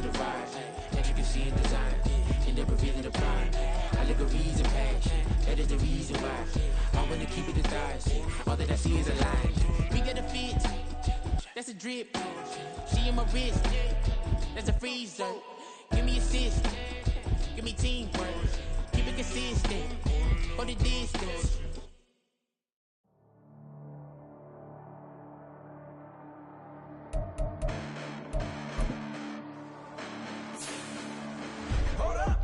to the rise. Intricacy and design, end up revealing the pride. Allegories and passion, that is the reason why I wanna keep it the thighs. All that I see is a line. We got a fit, that's a drip. She in my wrist, that's a freezer. Give me assist, give me teamwork. Keep it consistent, for the distance.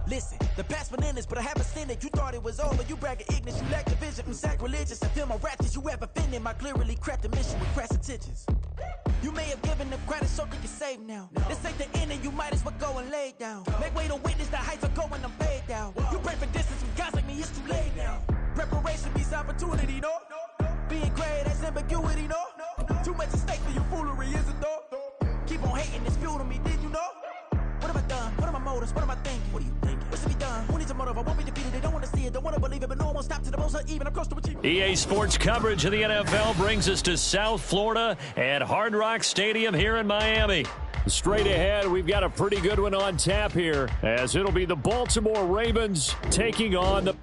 Listen, the past bananas, but I haven't seen it. You thought it was over, you bragging ignorance, you lack the vision from sacrilegious. I feel my raptors, you ever offended my clearly crafted mission with crass intentions. You may have given them credit so they can save now. This ain't the end and you might as well go and lay down. Make way to witness the heights are going, I'm paid down. You pray for distance from guys like me, it's too late now. Preparation beats opportunity, no? Being great as ambiguity, no? Too much at stake for your foolery, is it though? Keep on hating, it's fuel to me, did you know? What have I done? What are my motives? What am I thinking? What are you thinking? What's to be done? Who needs a motive? I won't be defeated. They don't want to see it. Don't want to believe it. But no one will stop to the most even. I'm close to achieving. EA Sports coverage of the NFL brings us to South Florida at Hard Rock Stadium here in Miami. Straight ahead, we've got a pretty good one on tap here, as it'll be the Baltimore Ravens taking on the...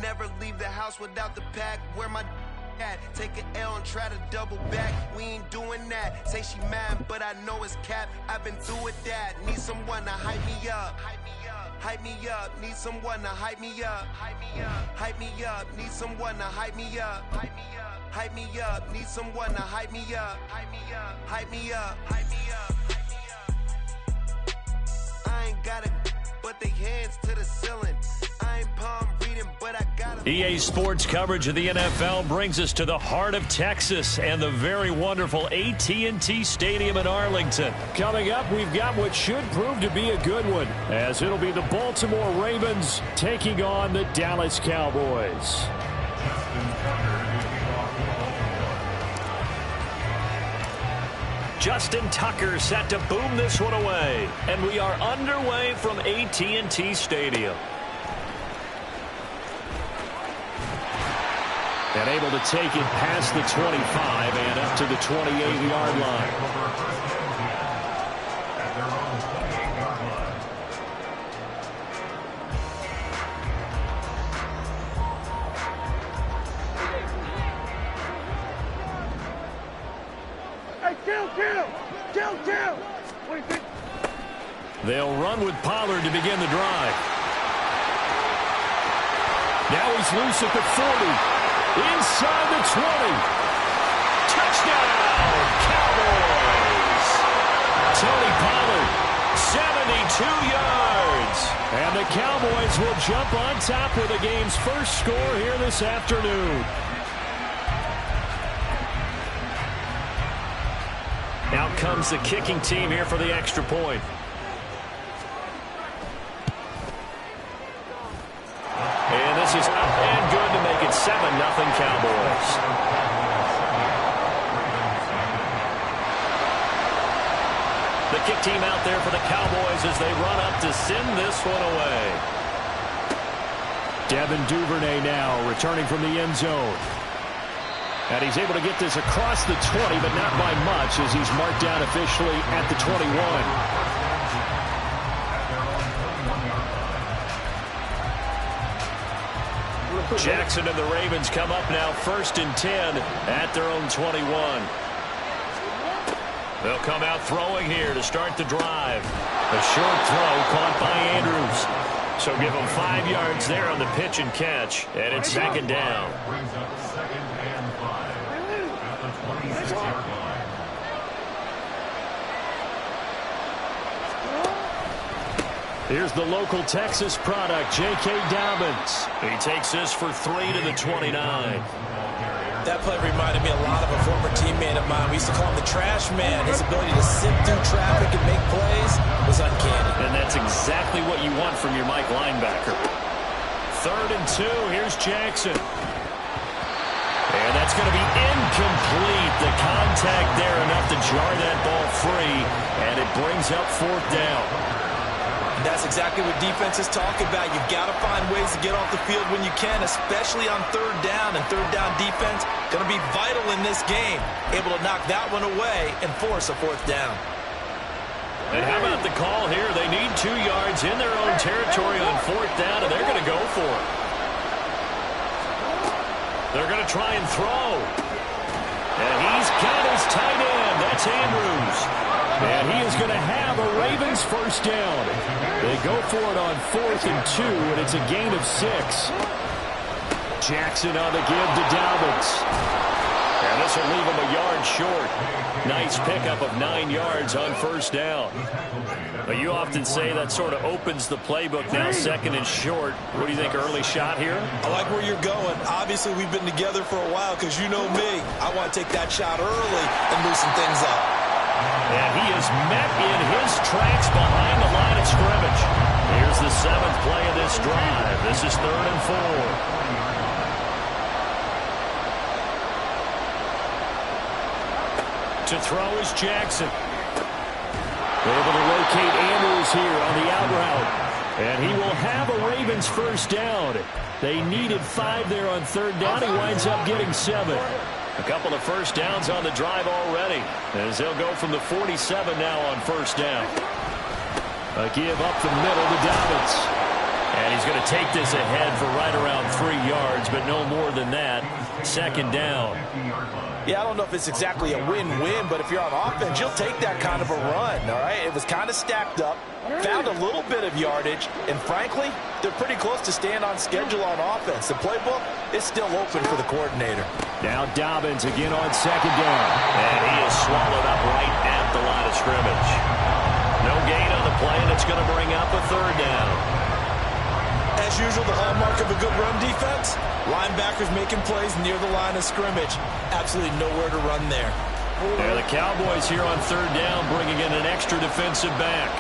Never leave the house without the pack. Where my at? Take an L and try to double back. We ain't doing that. Say she mad, but I know it's cap. I've been through with that. Need someone to hype me up. Hype me up. Need someone to hype me up. Hype me up. Need someone to hype me up. Hype me up. Need someone to hype me up. Hype me up. Hype me up. I ain't got it, but they hands to the ceiling. I ain't palm reading, but I got it. EA Sports coverage of the NFL brings us to the heart of Texas and the very wonderful AT&T Stadium in Arlington. Coming up, we've got what should prove to be a good one, as it'll be the Baltimore Ravens taking on the Dallas Cowboys. Justin Tucker set to boom this one away. And we are underway from AT&T Stadium. And able to take it past the 25 and up to the 28-yard line. Kill! What do you think? They'll run with Pollard to begin the drive. Now he's loose at the 40. Inside the 20. Touchdown, Cowboys. Tony Pollard, 72 yards. And the Cowboys will jump on top with the game's first score here this afternoon. Out comes the kicking team here for the extra point. And this is up and good to make it 7-0 Cowboys. The kick team out there for the Cowboys as they run up to send this one away. Devin Duvernay now returning from the end zone. And he's able to get this across the 20, but not by much, as he's marked down officially at the 21. Jackson and the Ravens come up now 1st and 10 at their own 21. They'll come out throwing here to start the drive. A short throw caught by Andrews. So give them 5 yards there on the pitch and catch, and it's 2nd down. Here's the local Texas product, J.K. Dobbins. He takes this for 3 to the 29. That play reminded me a lot of a former teammate of mine. We used to call him the trash man. His ability to sift through traffic and make plays was uncanny. And that's exactly what you want from your Mike linebacker. 3rd and 2. Here's Jackson. And that's going to be incomplete. The contact there enough enough to jar that ball free, and it brings up 4th down. And that's exactly what defenses talk about. You've got to find ways to get off the field when you can, especially on 3rd down. And 3rd down defense going to be vital in this game. Able to knock that one away and force a 4th down. And how about the call here? They need 2 yards in their own territory on 4th down, and they're going to go for it. They're going to try and throw. And he's got his tight end. That's Andrews. And he is going to have a Ravens 1st down. They go for it on 4th and 2, and it's a gain of 6. Jackson on the give to Dobbins. And this will leave him a yard short. Nice pickup of 9 yards on 1st down. But you often say that sort of opens the playbook now, 2nd and short. What do you think, early shot here? I like where you're going. Obviously, we've been together for a while because you know me. I want to take that shot early and loosen things up. And he is met in his tracks behind the line of scrimmage. Here's the 7th play of this drive. This is 3rd and 4. To throw is Jackson. Able to locate Andrews here on the out route. And he will have a Ravens 1st down. They needed 5 there on 3rd down. He winds up getting 7. A couple of 1st downs on the drive already, as they'll go from the 47 now on 1st down. A give up the middle to Dobbins. And he's going to take this ahead for right around 3 yards, but no more than that. 2nd down. Yeah, I don't know if it's exactly a win-win, but if you're on offense, you'll take that kind of a run, all right? It was kind of stacked up, found a little bit of yardage, and frankly, they're pretty close to staying on schedule on offense. The playbook is still open for the coordinator. Now Dobbins again on 2nd down. And he is swallowed up right at the line of scrimmage. No gain on the play, and it's going to bring up a 3rd down. As usual, the hallmark of a good run defense, linebackers making plays near the line of scrimmage. Absolutely nowhere to run there. And the Cowboys here on 3rd down bringing in an extra defensive back.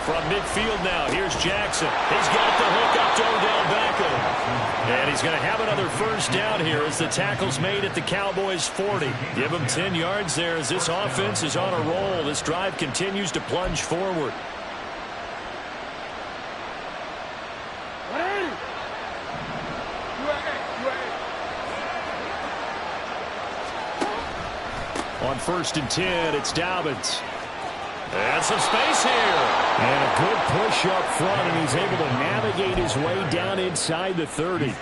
From midfield now, here's Jackson. He's got the hook up to Odell Beckham. And he's going to have another 1st down here as the tackle's made at the Cowboys' 40. Give him 10 yards there as this offense is on a roll. This drive continues to plunge forward. On 1st and 10, it's Dobbins. And some space here. And a good push up front, and he's able to navigate his way down inside the 30.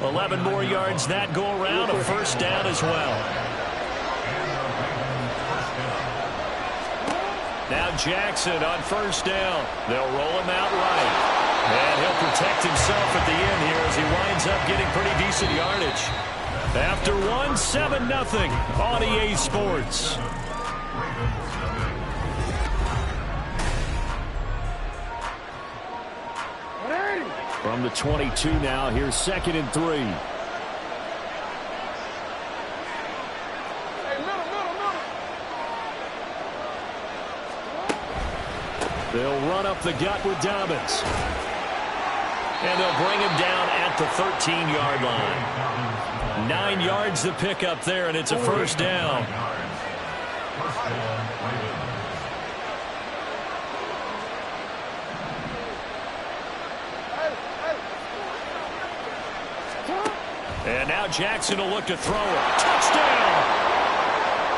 11 more yards that go around, a 1st down as well. Now Jackson on 1st down. They'll roll him out right. And he'll protect himself at the end here as he winds up getting pretty decent yardage. After 7-0 on EA Sports. From the 22 now, here's 2nd and 3. They'll run up the gut with Dobbins. And they'll bring him down at the 13-yard line. 9 yards to pick up there, and it's a 1st down. And now Jackson will look to throw it. Touchdown!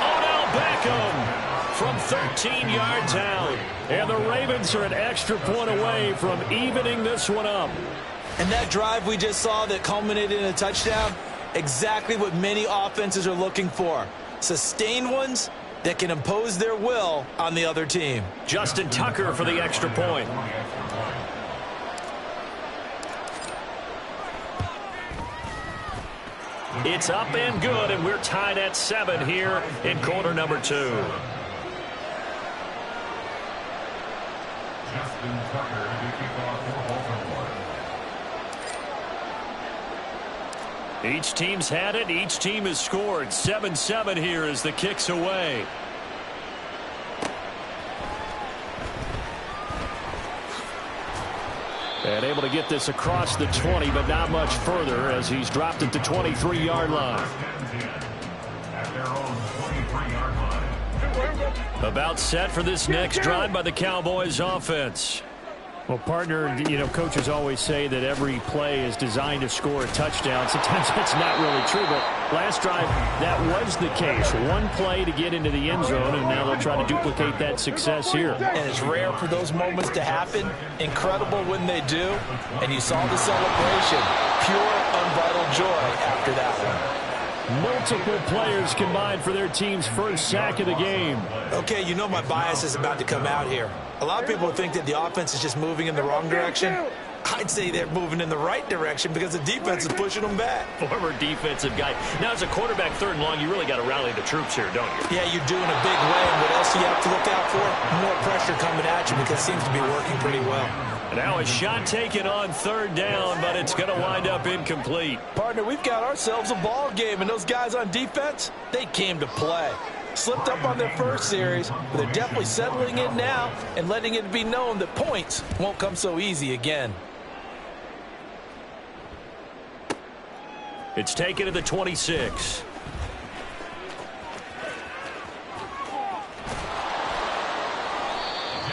Odell Beckham from 13 yards out. And the Ravens are an extra point away from evening this one up. And that drive we just saw that culminated in a touchdown, exactly what many offenses are looking for. Sustained ones that can impose their will on the other team. Justin Tucker for the extra point. It's up and good, and we're tied at 7 here in quarter number 2. Each team's had it. Each team has scored. 7-7 here as the kick's away. And able to get this across the 20, but not much further as he's dropped it to 23-yard line. About set for this next drive by the Cowboys offense. Well, partner, you know, coaches always say that every play is designed to score a touchdown. Sometimes that's not really true, but last drive, that was the case. One play to get into the end zone, and now they'll try to duplicate that success here. And it's rare for those moments to happen. Incredible when they do. And you saw the celebration. Pure, unbridled joy after that one. Multiple players combined for their team's first sack of the game. Okay, you know my bias is about to come out here. A lot of people think that the offense is just moving in the wrong direction. I'd say they're moving in the right direction because the defense is pushing them back. Former defensive guy. Now, as a quarterback, third and long, you really got to rally the troops here, don't you? Yeah, you do in a big way. And what else do you have to look out for? More pressure coming at you because it seems to be working pretty well. Now a shot taken on third down, but it's going to wind up incomplete. Partner, we've got ourselves a ball game, and those guys on defense, they came to play. Slipped up on their first series, but they're definitely settling in now and letting it be known that points won't come so easy again. It's taken to the 26.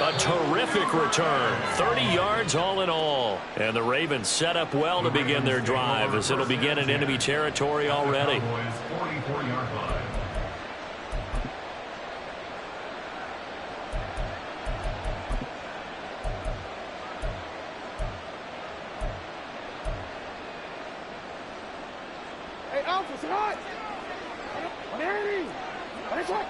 A terrific return. 30 yards all in all. And the Ravens set up well to begin their drive as it'll begin in enemy territory already. Hey, Alpha, sit hot! Mary! What is it?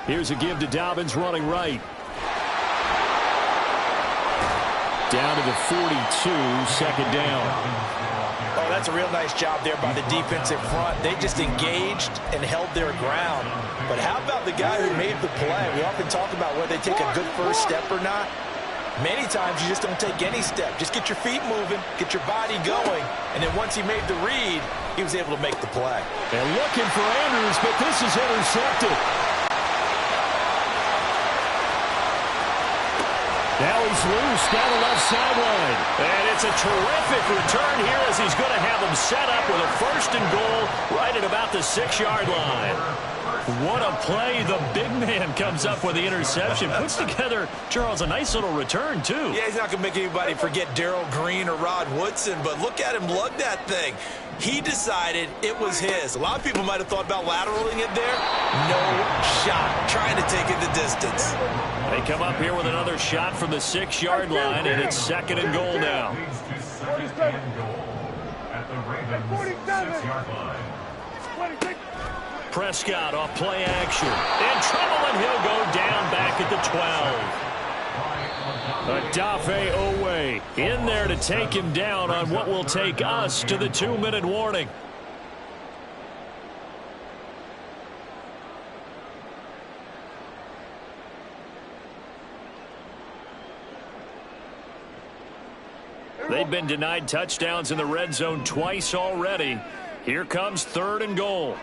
Here's a give to Dobbins running right. Down to the 42, second down. Oh, that's a real nice job there by the defensive front. They just engaged and held their ground. But how about the guy who made the play? We often talk about whether they take a good first step or not. Many times you just don't take any step. Just get your feet moving, get your body going, and then once he made the read, he was able to make the play. And looking for Andrews, but this is intercepted. Now he's loose down the left sideline. And it's a terrific return here as he's going to have them set up with a first and goal right at about the 6-yard line. What a play. The big man comes up with the interception. Puts together, Charles, a nice little return, too. Yeah, he's not going to make anybody forget Darrell Green or Rod Woodson, but look at him lug that thing. He decided it was his. A lot of people might have thought about lateraling it there. No shot. Trying to take it the distance. They come up here with another shot from the 6-yard line, and it's second and goal now. Prescott off play action. In trouble, and he'll go down back at the 12. Odafe Owe in there to take him down on what will take us to the 2-minute warning. They've been denied touchdowns in the red zone twice already. Here comes third and goal.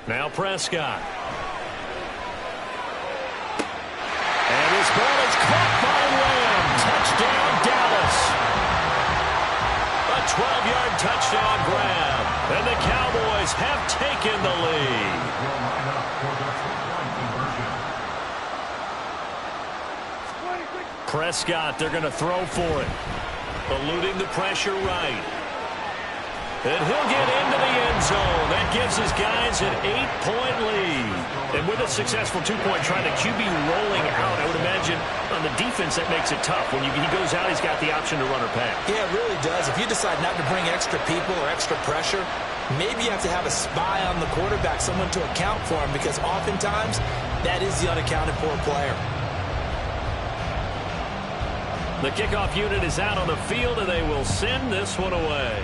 Now Prescott. And his ball is caught by Lamb. Touchdown, Dallas. A 12-yard touchdown grab. And the Cowboys have taken the lead. Prescott, they're going to throw for it. Eluding the pressure right. And he'll get into the end zone. That gives his guys an 8-point lead. And with a successful 2-point try, the QB rolling out, I would imagine on the defense that makes it tough. When he goes out, he's got the option to run or pass. Yeah, it really does. If you decide not to bring extra people or extra pressure, maybe you have to have a spy on the quarterback, someone to account for him, because oftentimes that is the unaccounted for player. The kickoff unit is out on the field, and they will send this one away.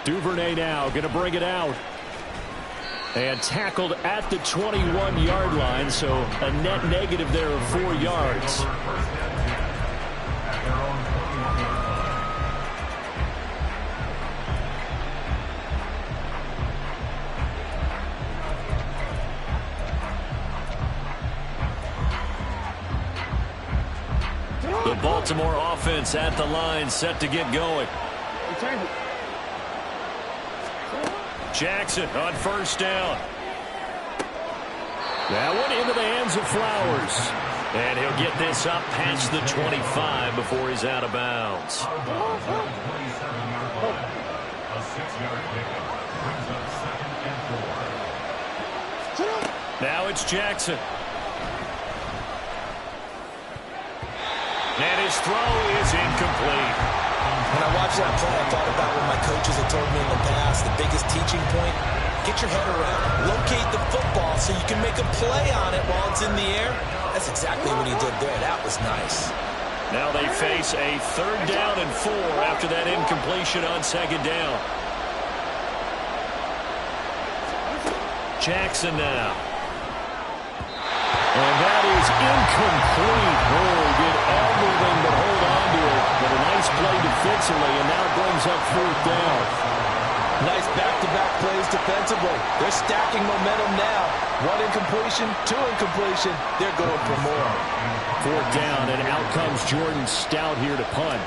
Duvernay now going to bring it out. And tackled at the 21-yard line, so a net negative there of 4 yards. the Baltimore offense at the line, set to get going. Jackson on first down. That one into the hands of Flowers. And he'll get this up past the 25 before he's out of bounds. Now it's Jackson. And his throw is incomplete. When I watched that play, I thought about what my coaches have told me in the past. The biggest teaching point, get your head around. Locate the football so you can make a play on it while it's in the air. That's exactly what he did there. That was nice. Now they face a 3rd down and 4 after that incompletion on 2nd down. Jackson now. And that is incomplete. Oh, did everything but hold on to it. But a nice play defensively, and now brings up 4th down. Nice back-to-back plays defensively. They're stacking momentum now. 1 incompletion, 2 incompletion. They're going for more. 4th down, and out comes Jordan Stout here to punt.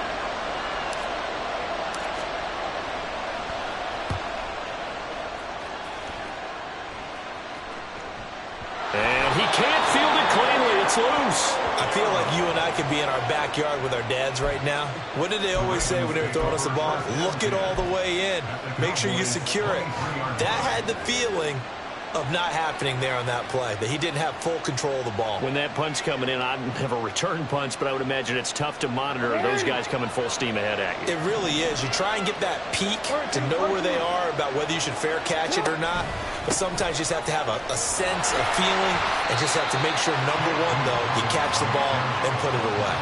And he can't field it cleanly. It's loose. I feel like you and I could be in our backyard with our dads right now. What did they always say when they were throwing us the ball? Look it all the way in. Make sure you secure it. That had the feeling of not happening there on that play, that he didn't have full control of the ball. When that punt's coming in, I've never returned punts, but I would imagine it's tough to monitor those guys coming full steam ahead at you. It really is. You try and get that peek to know where they are, about whether you should fair catch it or not. But sometimes you just have to have a sense, a feeling, and just have to make sure, number one, though, you catch the ball and put it away.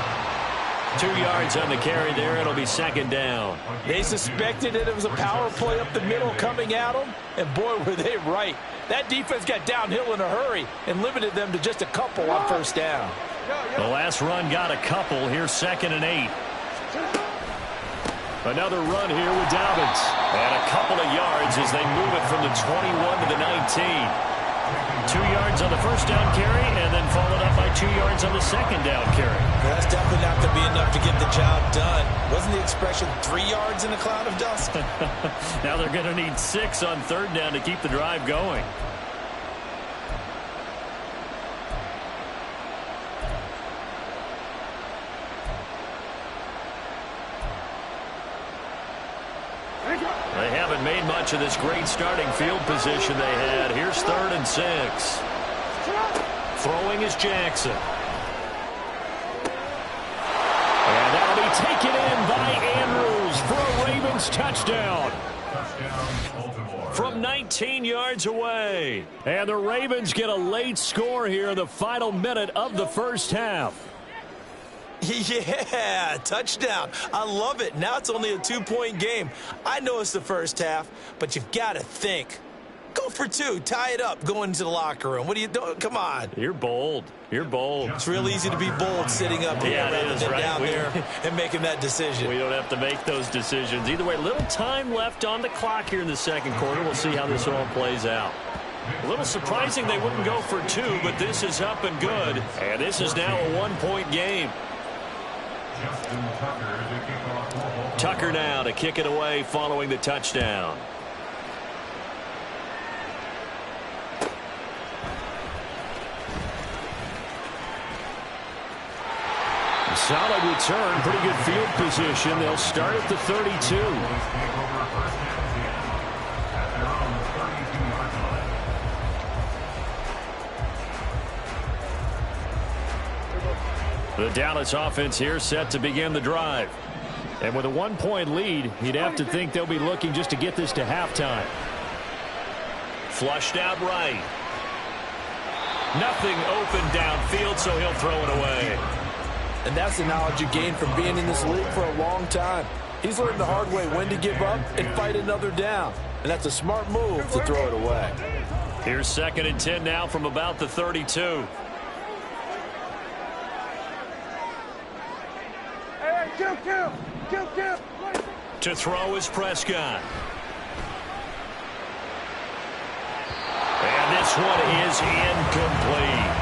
2 yards on the carry there. It'll be 2nd down. They suspected it was a power play up the middle coming at them, and boy, were they right. That defense got downhill in a hurry and limited them to just a couple on 1st down. The last run got a couple. Here's 2nd and 8. Another run here with Dobbins. And a couple of yards as they move it from the 21 to the 19. 2 yards on the 1st down carry, and then followed up by 2 yards on the 2nd down carry. That's definitely not going to be enough to get the job done. Wasn't the expression 3 yards in a cloud of dust? Now they're going to need 6 on 3rd down to keep the drive going. They haven't made much of this great starting field position they had. Here's 3rd and 6. Throwing is Jackson. And that'll be taken in by Andrews for a Ravens touchdown. From 19 yards away. And the Ravens get a late score here in the final minute of the 1st half. Yeah, touchdown. I love it. Now it's only a 2-point game. I know it's the 1st half, but you've got to think. Go for 2. Tie it up going into the locker room. What are you doing? Come on. You're bold. You're bold. It's real easy to be bold sitting up here rather than down there and making that decision. We don't have to make those decisions. Either way, little time left on the clock here in the 2nd quarter. We'll see how this all plays out. A little surprising they wouldn't go for 2, but this is up and good. And this is now a 1-point game. Tucker now to kick it away following the touchdown. Solid return, pretty good field position. They'll start at the 32. The Dallas offense here set to begin the drive. And with a 1-point lead, you'd have to think they'll be looking just to get this to halftime. Flushed out right. Nothing open downfield, so he'll throw it away. And that's the knowledge you gain from being in this league for a long time. He's learned the hard way when to give up and fight another down. And that's a smart move to throw it away. Here's 2nd and 10 now from about the 32. To throw is Prescott. And this one is incomplete.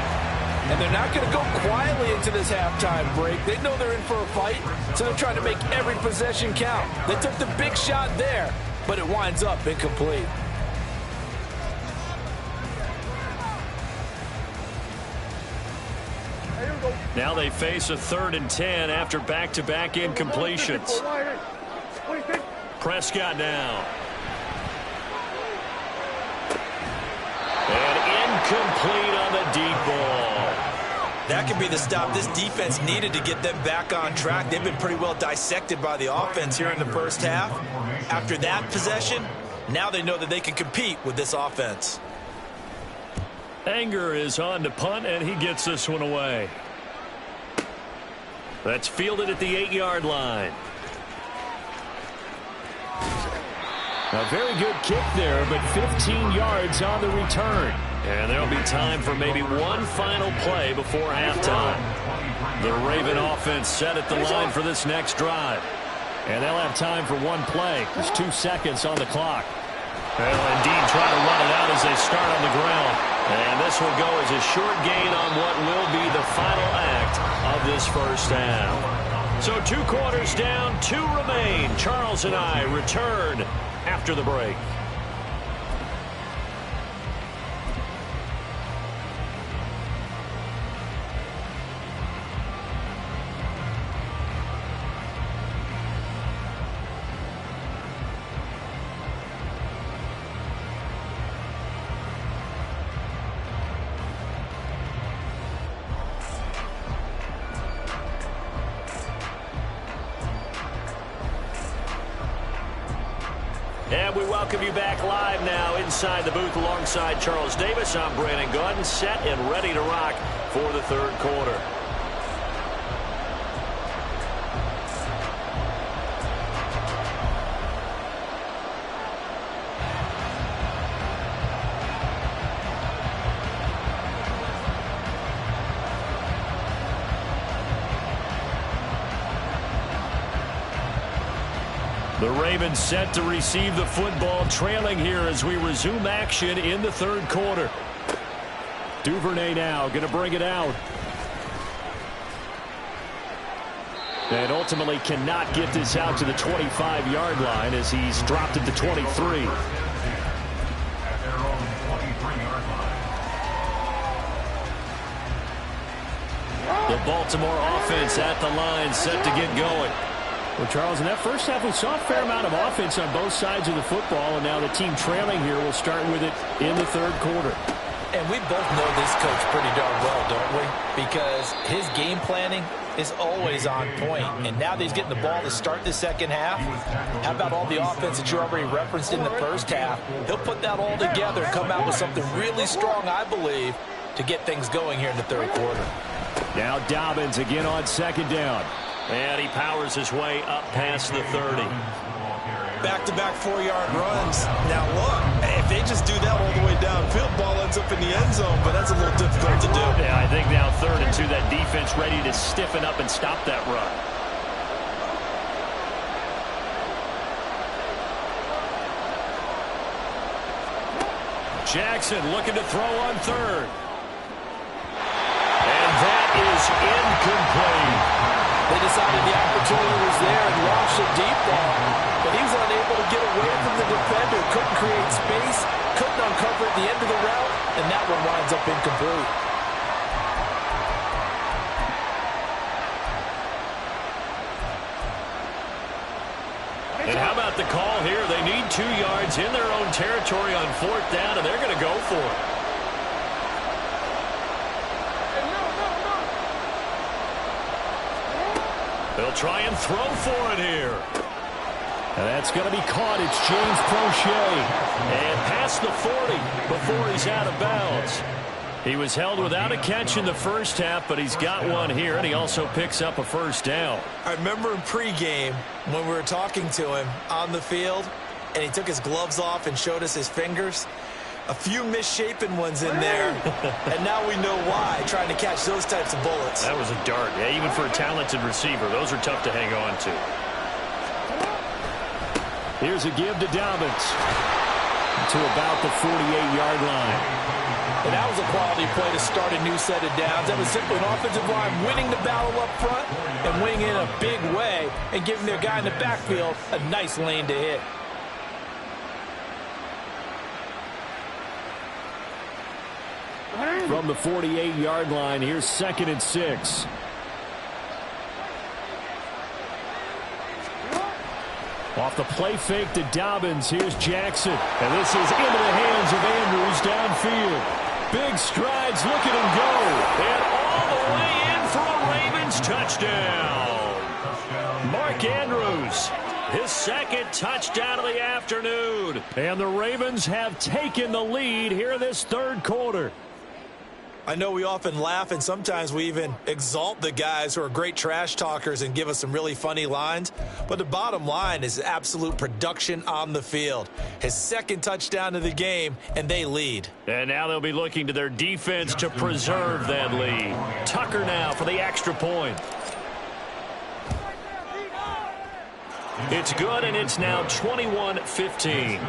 And they're not going to go quietly into this halftime break. They know they're in for a fight, so they're trying to make every possession count. They took the big shot there, but it winds up incomplete. Now they face a 3rd and 10 after back-to-back incompletions. Prescott now. And incomplete on the deep ball. That could be the stop this defense needed to get them back on track. They've been pretty well dissected by the offense here in the first half. After that possession, now they know that they can compete with this offense. Anger is on to punt, and he gets this one away. That's fielded at the 8-yard line. A very good kick there, but 15 yards on the return. And there'll be time for maybe one final play before halftime. The Raven offense set at the line for this next drive. And they'll have time for one play. There's 2 seconds on the clock. They'll indeed try to run it out as they start on the ground. And this will go as a short gain on what will be the final act of this first half. So 2 quarters down, 2 remain. Charles and I return after the break. And we welcome you back live now inside the booth alongside Charles Davis. I'm Brandon Gaudin, set and ready to rock for the 3rd quarter. The Ravens set to receive the football, trailing here as we resume action in the 3rd quarter. Duvernay now going to bring it out. And ultimately cannot get this out to the 25-yard line as he's dropped at the 23. The Baltimore offense at the line set to get going. Well, Charles, in that first half, we saw a fair amount of offense on both sides of the football, and now the team trailing here will start with it in the 3rd quarter. And we both know this coach pretty darn well, don't we? Because his game planning is always on point. And now that he's getting the ball to start the second half, how about all the offense that you already referenced in the first half? He'll put that all together and come out with something really strong, I believe, to get things going here in the 3rd quarter. Now Dobbins again on 2nd down. And he powers his way up past the 30. Back-to-back 4-yard runs. Now look, if they just do that all the way downfield, ball ends up in the end zone, but that's a little difficult to do. Yeah, I think now 3rd and 2, that defense ready to stiffen up and stop that run. Jackson looking to throw on 3rd. And that is incomplete. They decided the opportunity was there and launched a deep ball, but he was unable to get away from the defender, couldn't create space, couldn't uncover at the end of the route, and that one winds up incomplete. And how about the call here? They need 2 yards in their own territory on 4th down, and they're going to go for it. They'll try and throw for it here. And that's going to be caught. It's James Prochet. And past the 40 before he's out of bounds. He was held without a catch in the first half, but he's got one here, and he also picks up a 1st down. I remember in pregame when we were talking to him on the field, and he took his gloves off and showed us his fingers. A few misshapen ones in there, and now we know why, trying to catch those types of bullets. That was a dart. Yeah, even for a talented receiver, those are tough to hang on to. Here's a give to Dobbins. to about the 48-yard line. And that was a quality play to start a new set of downs. That was simply an offensive line winning the battle up front and winning in a big way and giving their guy in the backfield a nice lane to hit. From the 48-yard line, here's 2nd and 6. Off the play fake to Dobbins, here's Jackson. And this is into the hands of Andrews downfield. Big strides, look at him go. And all the way in for a Ravens touchdown. Mark Andrews, his 2nd touchdown of the afternoon. And the Ravens have taken the lead here in this 3rd quarter. I know we often laugh, and sometimes we even exalt the guys who are great trash talkers and give us some really funny lines. But the bottom line is absolute production on the field. His 2nd touchdown of the game, and they lead. And now they'll be looking to their defense to preserve that lead. Tucker now for the extra point. It's good, and it's now 21-15.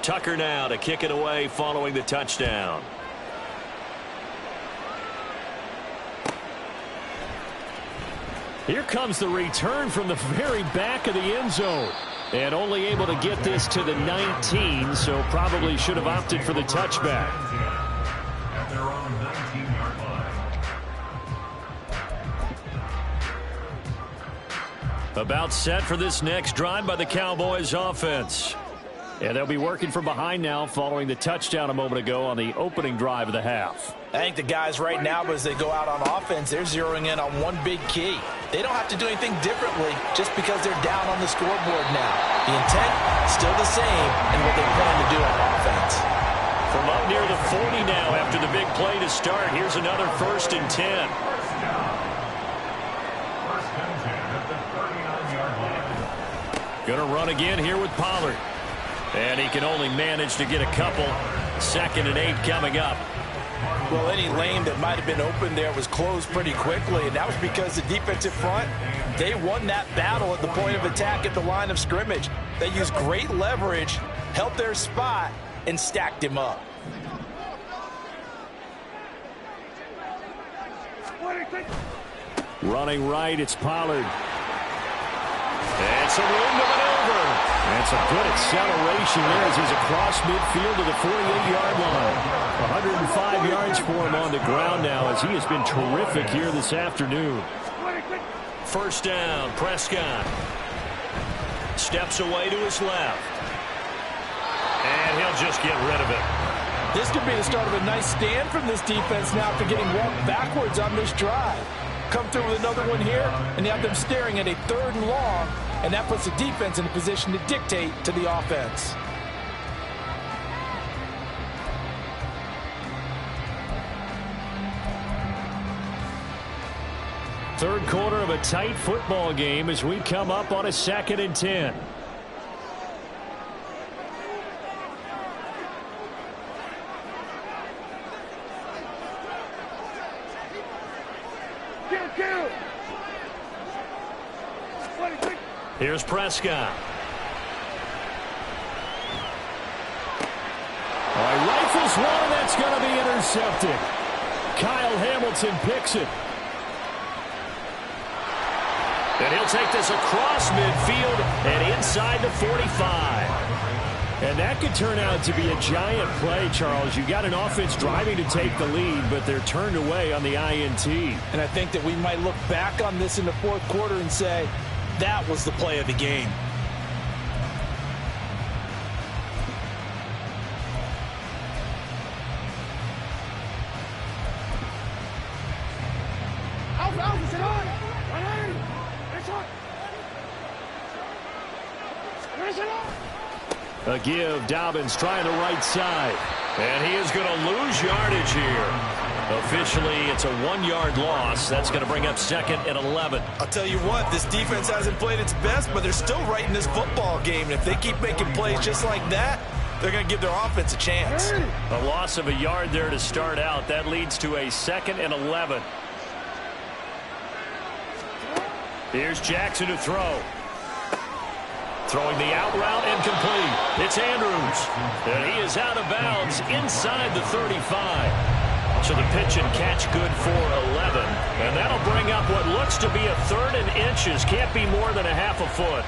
Tucker now to kick it away following the touchdown. Here comes the return from the very back of the end zone. And only able to get this to the 19, so probably should have opted for the touchback. At their own 19-yard line. About set for this next drive by the Cowboys offense. And they'll be working from behind now following the touchdown a moment ago on the opening drive of the half. I think the guys right now, as they go out on offense, they're zeroing in on one big key. They don't have to do anything differently just because they're down on the scoreboard now. The intent, still the same, and what they plan to do on offense. From up near the 40 now after the big play to start, here's another 1st and 10. Going to run again here with Pollard. And he can only manage to get a couple. 2nd and 8 coming up. Well, any lane that might have been open there was closed pretty quickly, and that was because the defensive front, they won that battle at the point of attack at the line of scrimmage. They used great leverage, held their spot, and stacked him up. Running right, it's Pollard. And some room to maneuver. And some good acceleration there as he's across midfield to the 48-yard line. 105 yards for him on the ground now as he has been terrific here this afternoon. 1st down, Prescott. Steps away to his left. And he'll just get rid of it. This could be the start of a nice stand from this defense now after getting walked backwards on this drive. Come through with another one here, and you have them staring at a 3rd and long, and that puts the defense in a position to dictate to the offense. Third quarter of a tight football game as we come up on a 2nd and 10. Here's Prescott. All right, rifles one, and that's going to be intercepted. Kyle Hamilton picks it. And he'll take this across midfield and inside the 45. And that could turn out to be a giant play, Charles. You got an offense driving to take the lead, but they're turned away on the INT. And I think that we might look back on this in the 4th quarter and say, that was the play of the game. A give, Dobbins trying the right side. And he is going to lose yardage here. Officially, it's a 1-yard loss. That's going to bring up 2nd and 11. I'll tell you what, this defense hasn't played its best, but they're still right in this football game. And if they keep making plays just like that, they're going to give their offense a chance. A loss of a yard there to start out. That leads to a 2nd and 11. Here's Jackson to throw. Throwing the out route incomplete. It's Andrews. And he is out of bounds inside the 35. So the pitch and catch good for 11. And that'll bring up what looks to be a 3rd and inches. Can't be more than a half a foot.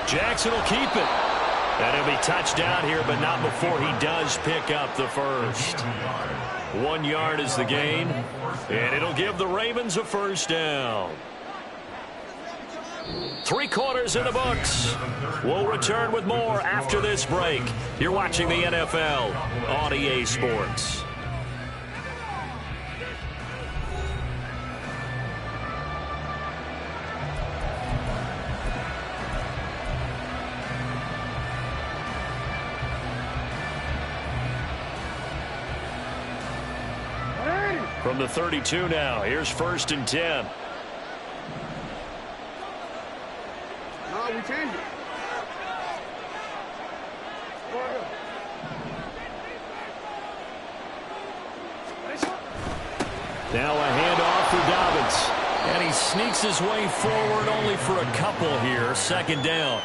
Jackson will keep it. And he'll be touched down here, but not before he does pick up the first. 1 yard is the gain, and it'll give the Ravens a first down. 3 quarters in the books. We'll return with more after this break. You're watching the NFL on EA Sports. From the 32 now, here's 1st and 10. No, we changed it. Now a handoff for Dobbins. And he sneaks his way forward only for a couple here. 2nd down.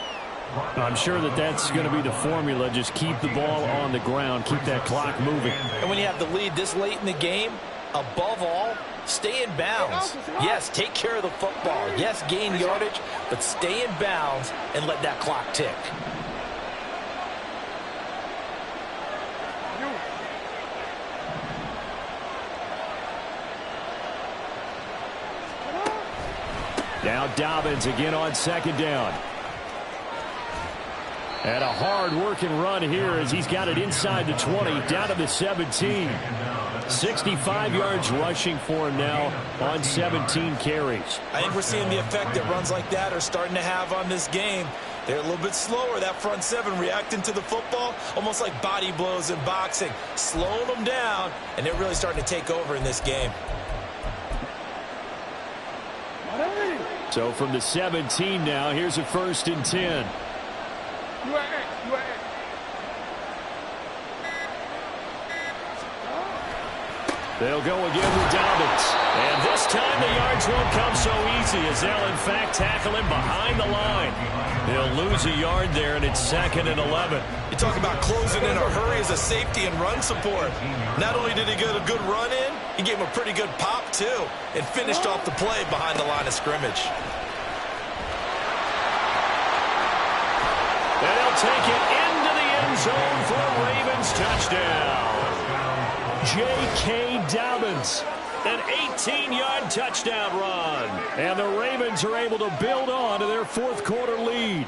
I'm sure that's going to be the formula. Just keep the ball on the ground. Keep that clock moving. And when you have the lead this late in the game, above all, stay in bounds. Yes, take care of the football. Yes, gain yardage, but stay in bounds and let that clock tick. Now Dobbins again on 2nd down. And a hard-working run here as he's got it inside the 20, down to the 17. 65 yards rushing for him now on 17 carries. I think we're seeing the effect that runs like that are starting to have on this game. They're a little bit slower, that front 7 reacting to the football, almost like body blows in boxing, slowing them down, and they're really starting to take over in this game. So from the 17 now, here's a 1st and 10. They'll go again with Dobbins. And this time the yards won't come so easy as they'll in fact tackle him behind the line. They'll lose a yard there, and it's 2nd and 11. You talk about closing in a hurry as a safety and run support. Not only did he get a good run in, he gave him a pretty good pop too and finished off the play behind the line of scrimmage. And they'll take it into the end zone for a Ravens touchdown. J.K. Dobbins, an 18-yard touchdown run. And the Ravens are able to build on to their 4th quarter lead.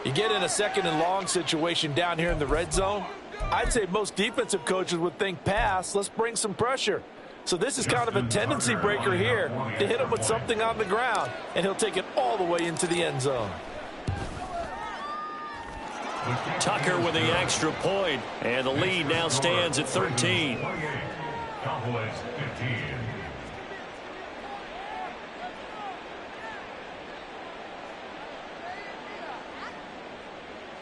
You get in a 2nd and long situation down here in the red zone, I'd say most defensive coaches would think pass, let's bring some pressure. So this is kind of a tendency breaker here to hit him with something on the ground, and he'll take it all the way into the end zone. Tucker with the extra point, and the lead now stands at 13. Cowboys 15.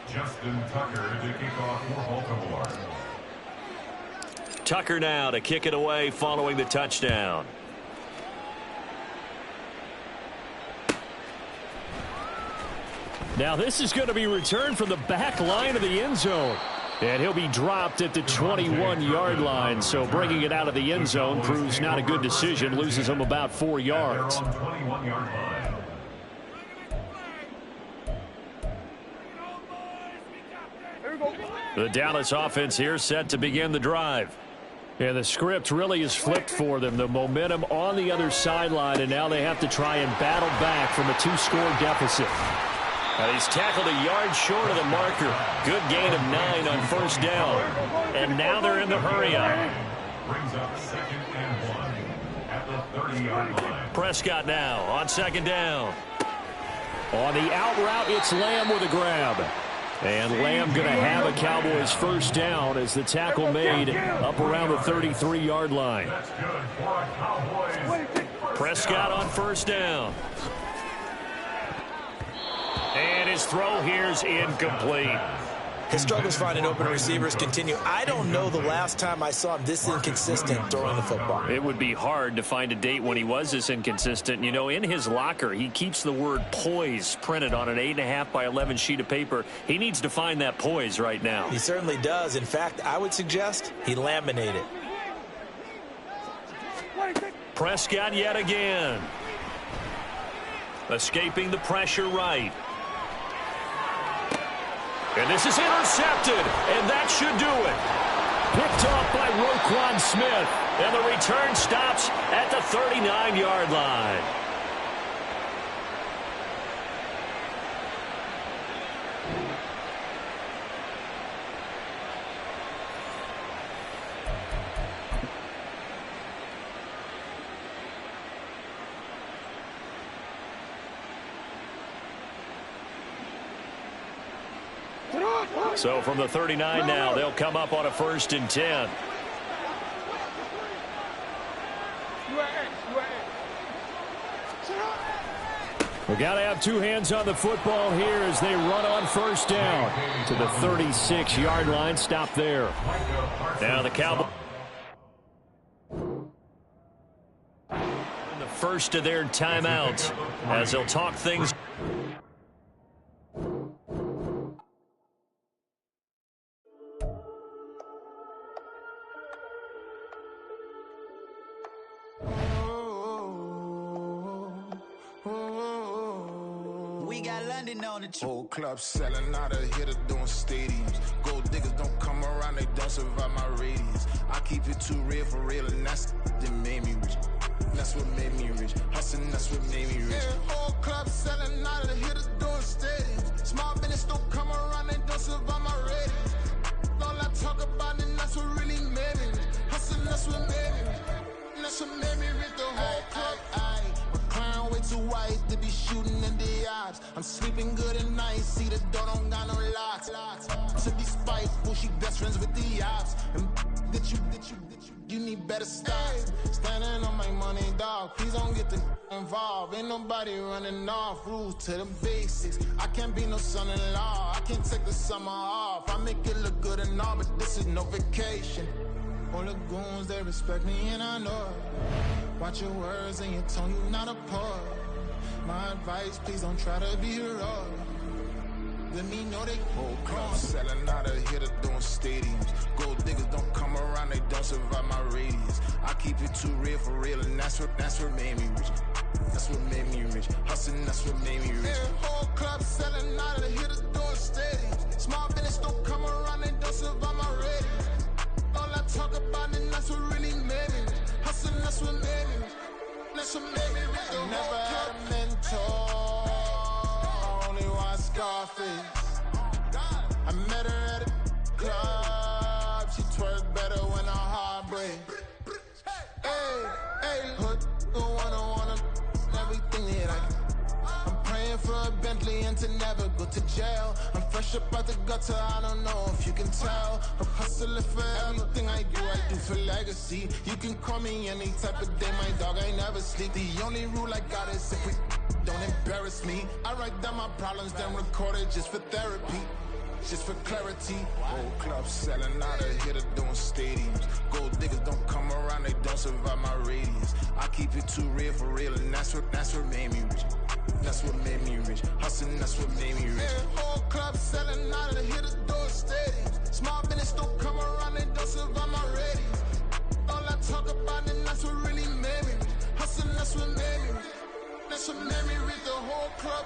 Justin Tucker to kick off for Baltimore. Tucker now to kick it away following the touchdown. Now this is going to be returned from the back line of the end zone. And he'll be dropped at the 21-yard line. So bringing it out of the end zone proves not a good decision. Loses him about 4 yards. The Dallas offense here set to begin the drive. And the script really is flipped for them. The momentum on the other sideline, and now they have to try and battle back from a 2-score deficit. He's tackled a yard short of the marker. Good gain of 9 on 1st down. And now they're in the hurry-up. Brings up 2nd and 1 at the 30-yard line. Prescott now on 2nd down. On the out route, it's Lamb with a grab. And Lamb going to have a Cowboys first down as the tackle made up around the 33-yard line. Prescott on first down. And his throw here is incomplete. His struggles finding open receivers continue. I don't know the last time I saw him this inconsistent throwing the football. It would be hard to find a date when he was this inconsistent. You know, in his locker, he keeps the word poise printed on an 8.5 by 11 sheet of paper. He needs to find that poise right now. He certainly does. In fact, I would suggest he laminate it. Prescott yet again. Escaping the pressure right. And this is intercepted, and that should do it. Picked off by Roquan Smith, and the return stops at the 39-yard line. So from the 39 now, they'll come up on a 1st and 10. We got to have two hands on the football here as they run on first down to the 36-yard line. Stop there. Now the Cowboys. The first of their timeouts as they'll talk things. Whole club selling out of hitter doing stadiums. Gold diggers don't come around, they don't survive my radius. I keep it too real for real, and that's that made me rich. That's what made me rich. Hustling, that's what made me rich. Yeah, whole club selling out of hitters doing stadiums. Small business don't come around, they don't survive my radius. All I talk about, and that's what really made me rich. Hustling, that's what made me rich. That's what made me rich. The whole club. Clown way too white to be shooting in the ops. I'm sleeping good at night, see the door don't got no locks. To be spiteful, she best friends with the ops. And you need better stop. Standing on my money, dog. Please don't get involved. Ain't nobody running off. Rules to the basics. I can't be no son-in-law. I can't take the summer off. I make it look good and all, but this is no vacation. All the goons, they respect me and I know it. Watch your words and your tone, you not a poet. My advice, please don't try to be heroic. Let me know they whole club selling out of hitter doing stadiums. Gold diggers don't come around, they don't survive my radius. I keep it too real for real, and that's what made me rich. That's what made me rich. Hustling, that's what made me rich. Yeah, whole club selling out of hitters doing stadiums. Small business don't come around, they don't survive my radius. All I talk about, and that's what really made me rich. Hustling, that's what made me rich. That's what made me rich. I never had a mentor. I only watch Scarface. I met her at a club. She twerk better when her heart breaks. Hey, hood, wanna everything that I can. I'm praying for a Bentley and to never go to jail. I'm fresh up out the gutter, I don't know if you can tell. I'm hustling for everything I do for legacy. You can call me any type of day, my dog, I never sleep. The only rule I got is if we don't embarrass me. I write down my problems, then record it just for therapy. Just for clarity. Whole club selling out of hitter doing stadiums. Gold diggers don't come around, they don't survive my radius. I keep it too real for real, and that's what made me rich. That's what made me rich. Hustling, that's what made me rich. Yeah, whole club selling out of hitter doing stadiums. Small business don't come around, they don't survive my radius. All I talk about, and that's what really made me rich. Hustling, that's what made me rich. That's what made me rich. The whole club.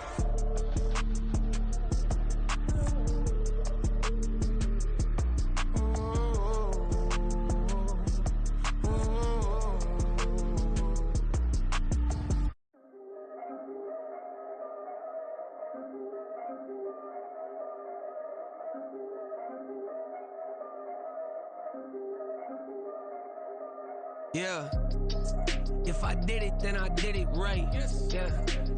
Yeah, if I did it, then I did it right. Yeah,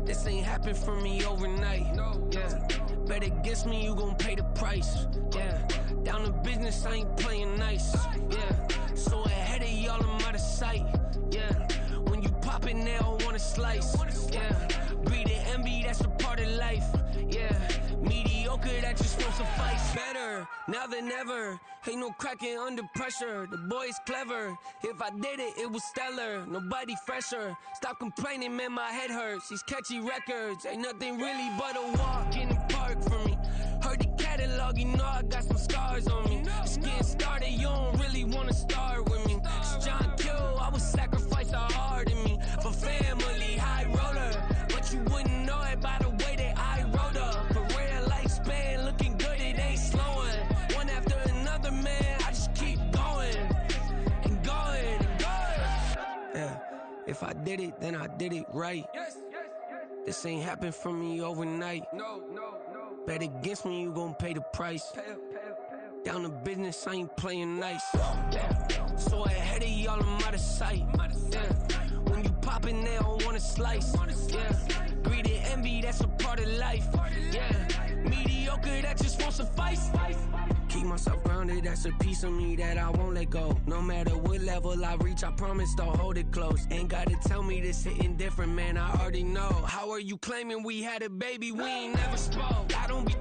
this ain't happened for me overnight. Yeah, Bet against me, you gon' pay the price. Yeah, down to business, I ain't playing nice. Yeah, so ahead of y'all, I'm out of sight. Yeah, when you pop it, they don't wanna slice. Yeah, breed the envy, that's a part of life. Yeah, mediocre, that just won't suffice. Better now than ever. Ain't no cracking under pressure. The boy's clever. If I did it, it was stellar. Nobody fresher. Stop complaining, man, my head hurts. These catchy records ain't nothing really but a walk in the park for me. Heard the catalog, you know I got some scars on me. Just getting started, you don't really wanna start with me. It's John Kill, I would sacrifice a heart in me for family, high roller. But you wouldn't know it by the way that I wrote up. For real lifespan, looking good, it ain't slowing. One after another, man, I just keep going and going and going. Yeah, if I did it, then I did it right. This ain't happened for me overnight. No. Bet against me, you gon' pay the price. Down to business, I ain't playing nice. Yeah, so ahead of y'all, I'm out of sight. Yeah, when you poppin', they don't wanna slice. Yeah, greed and envy, that's a part of life. Yeah, mediocre, that just won't suffice. Keep myself grounded, that's a piece of me that I won't let go. No matter what level I reach, I promise to hold it close. Ain't gotta tell me this hitting different, man, I already know. How are you claiming we had a baby, we ain't never spoke? I don't be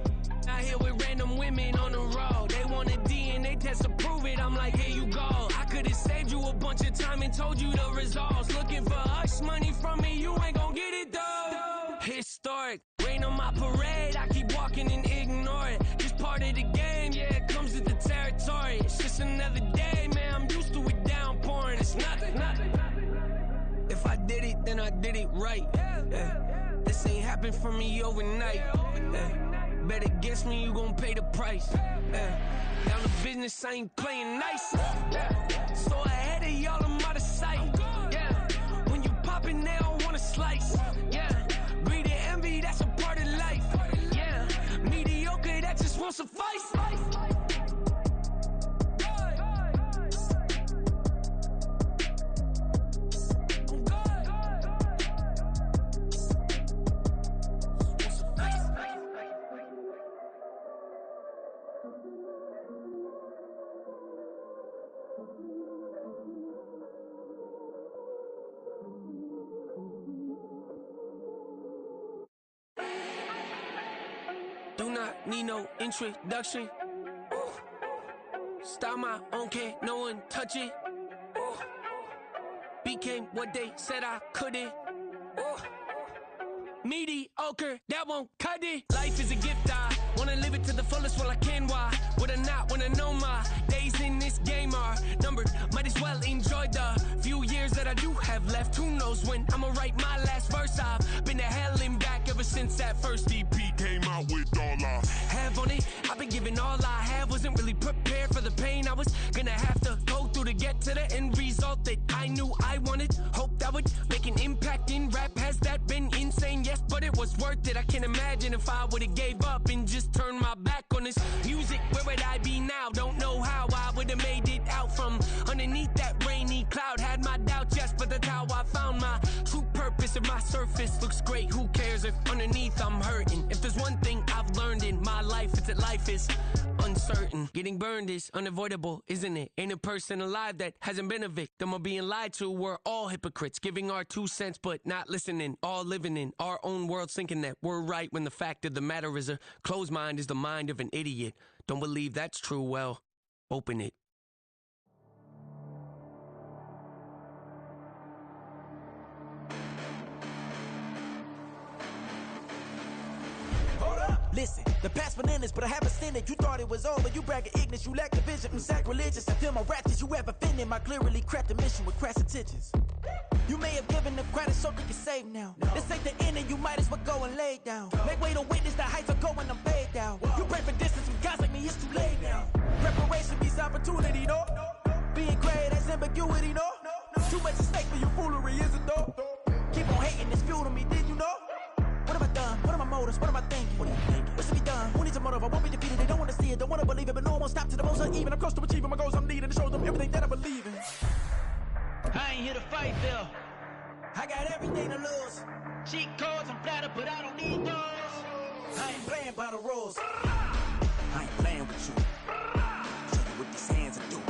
out here with random women on the road. They want a DNA test to prove it, I'm like, here you go. I could've saved you a bunch of time and told you the results. Looking for hush money from me, you ain't gon' get it though. Historic, rain on my parade, I keep walking and ignore it. Just part of the game, yeah, it comes with the territory. It's just another day, man, I'm used to it downpouring. It's nothing. If I did it, then I did it right. Yeah. This ain't happened for me overnight. Yeah. Bet against me, you gon' pay the price. Yeah. Down to business, I ain't playing nice. Yeah. So ahead of y'all, I'm out of sight. Yeah. When you poppin', they don't wanna slice. Yeah. Greed and envy, that's a part of life. Yeah. Mediocre, that just won't suffice. Do not need no introduction. Ooh. Start my own, can't no one touch it. Ooh. Became what they said I couldn't. Ooh. Mediocre, that won't cut it. Life is a gift, I wanna live it to the fullest while I can. Why would I not wanna know my days in this game are numbered? Might as well enjoy the few years that I do have left. Who knows when I'ma write my last verse? I've been to hell and back ever since that first EP came out with all I have on it. I've been giving all I have, wasn't really prepared for the pain I was gonna have to go through to get to the end result that I knew I wanted. Hoped I would make an impact in rap. Has that been insane? Yes, but it was worth it. I can't imagine if I would've gave up and just turned my back on this music. Where would I be now? Don't know how I would've made it out from underneath that rainy cloud. Had my doubts, yes, but that's how I found my true purpose. If my surface looks great, who cares if underneath I'm hurting? If there's one thing I've learned in my life, it's that life is uncertain. Getting burned is unavoidable, isn't it? Ain't a person alive that hasn't been a victim of being lied to. We're all hypocrites, giving our 2 cents but not listening. All living in our own world, thinking that we're right when the fact of the matter is a closed mind is the mind of an idiot. Don't believe that's true? Well, open it. Listen, the past bananas, but I haven't seen it. You thought it was over, you bragging ignorance, you lack the vision. Sacrilegious, I feel my rap. Did you ever offended? My clearly crafted mission with crass intentions. You may have given the credit so you can save now. This ain't the end and you might as well go and lay down. Make way to witness the heights are going, I'm paid down. You pray for distance with guys like me, it's too late now. Preparation means opportunity, no? Being great has ambiguity, no? Too much at stake for your foolery, is it though? Keep on hating, it's fuel to me, did you know? What have I done? What are my motives? What am I thinking? What are you thinking? What's to be done? Who needs a motive? I won't be defeated. They don't want to see it, don't want to believe it, but no one will stop to the most uneven. I'm close to achieving my goals. I'm needing to show them everything that I believe in. I ain't here to fight, Phil. I got everything to lose. Cheat codes, I'm flattered, but I don't need those. I ain't playing by the rules. I ain't playing with you. Show you what these hands are doing.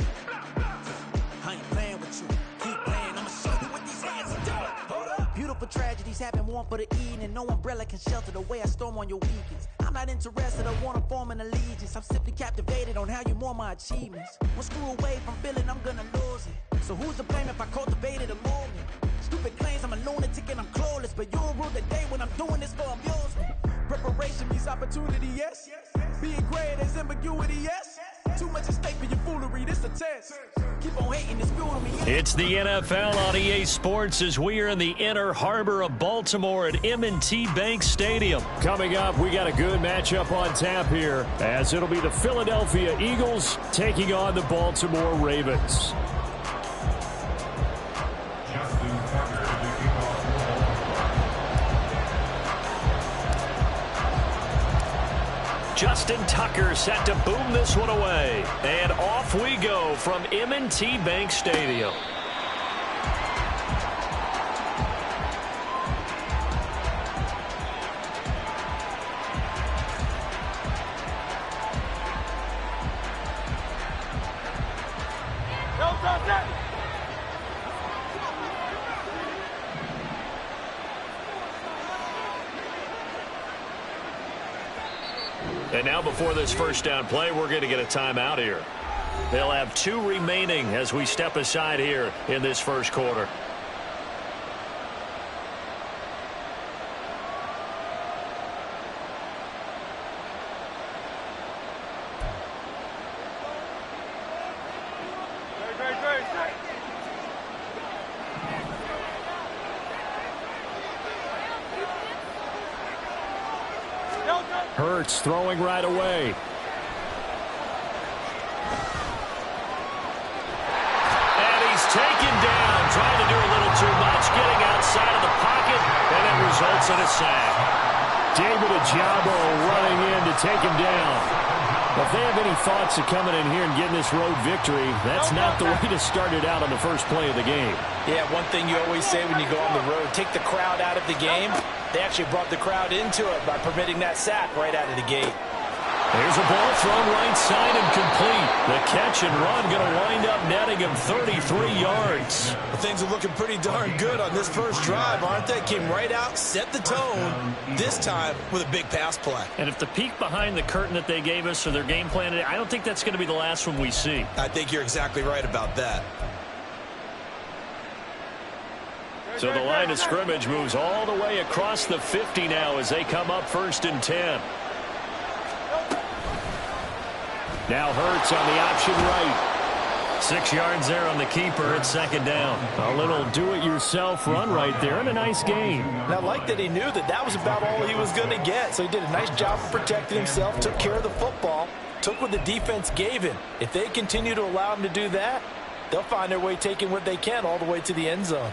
I ain't playing with you. Keep playing, I'ma show you what these hands are doing. Hold up. Beautiful tragedies happen, one for the evening. No umbrella can shelter the way I storm on your weekends. I'm not interested, I wanna form an allegiance. I'm simply captivated on how you more my achievements. One screw away from feeling I'm gonna lose it. So who's to blame if I cultivated a movement? Stupid claims I'm a lunatic and I'm clueless, but you'll rule the day when I'm doing this for amusement. Preparation means opportunity, yes. Being great is ambiguity, yes. Too much at stake for your foolery, this a test. Keep on hating, it's fueling me. It's the NFL on EA Sports as we are in the inner harbor of Baltimore at M&T Bank Stadium. Coming up, we got a good matchup on tap here, as it'll be the Philadelphia Eagles taking on the Baltimore Ravens. Justin Tucker set to boom this one away. And off we go from M&T Bank Stadium. And now before this first down play, we're going to get a timeout here. They'll have 2 remaining as we step aside here in this first quarter. Hurts throwing right away. And he's taken down, trying to do a little too much, getting outside of the pocket, and it results in a sack. David Ojabo running in to take him down. If they have any thoughts of coming in here and getting this road victory, that's not the way to start it out on the first play of the game. Yeah, one thing you always say when you go on the road, take the crowd out of the game. They actually brought the crowd into it by permitting that sack right out of the gate. There's a ball thrown right side and complete. The catch and run going to wind up netting him 33 yards. Well, things are looking pretty darn good on this first drive, aren't they? Came right out, set the tone, this time with a big pass play. And if the peek behind the curtain that they gave us or their game plan, I don't think that's going to be the last one we see. I think you're exactly right about that. So the line of scrimmage moves all the way across the 50 now as they come up 1st and 10. Now Hurts on the option right. 6 yards there on the keeper. It's 2nd down. A little do-it-yourself run right there and a nice gain. And I like that he knew that that was about all he was going to get. So he did a nice job of protecting himself, took care of the football, took what the defense gave him. If they continue to allow him to do that, they'll find their way taking what they can all the way to the end zone.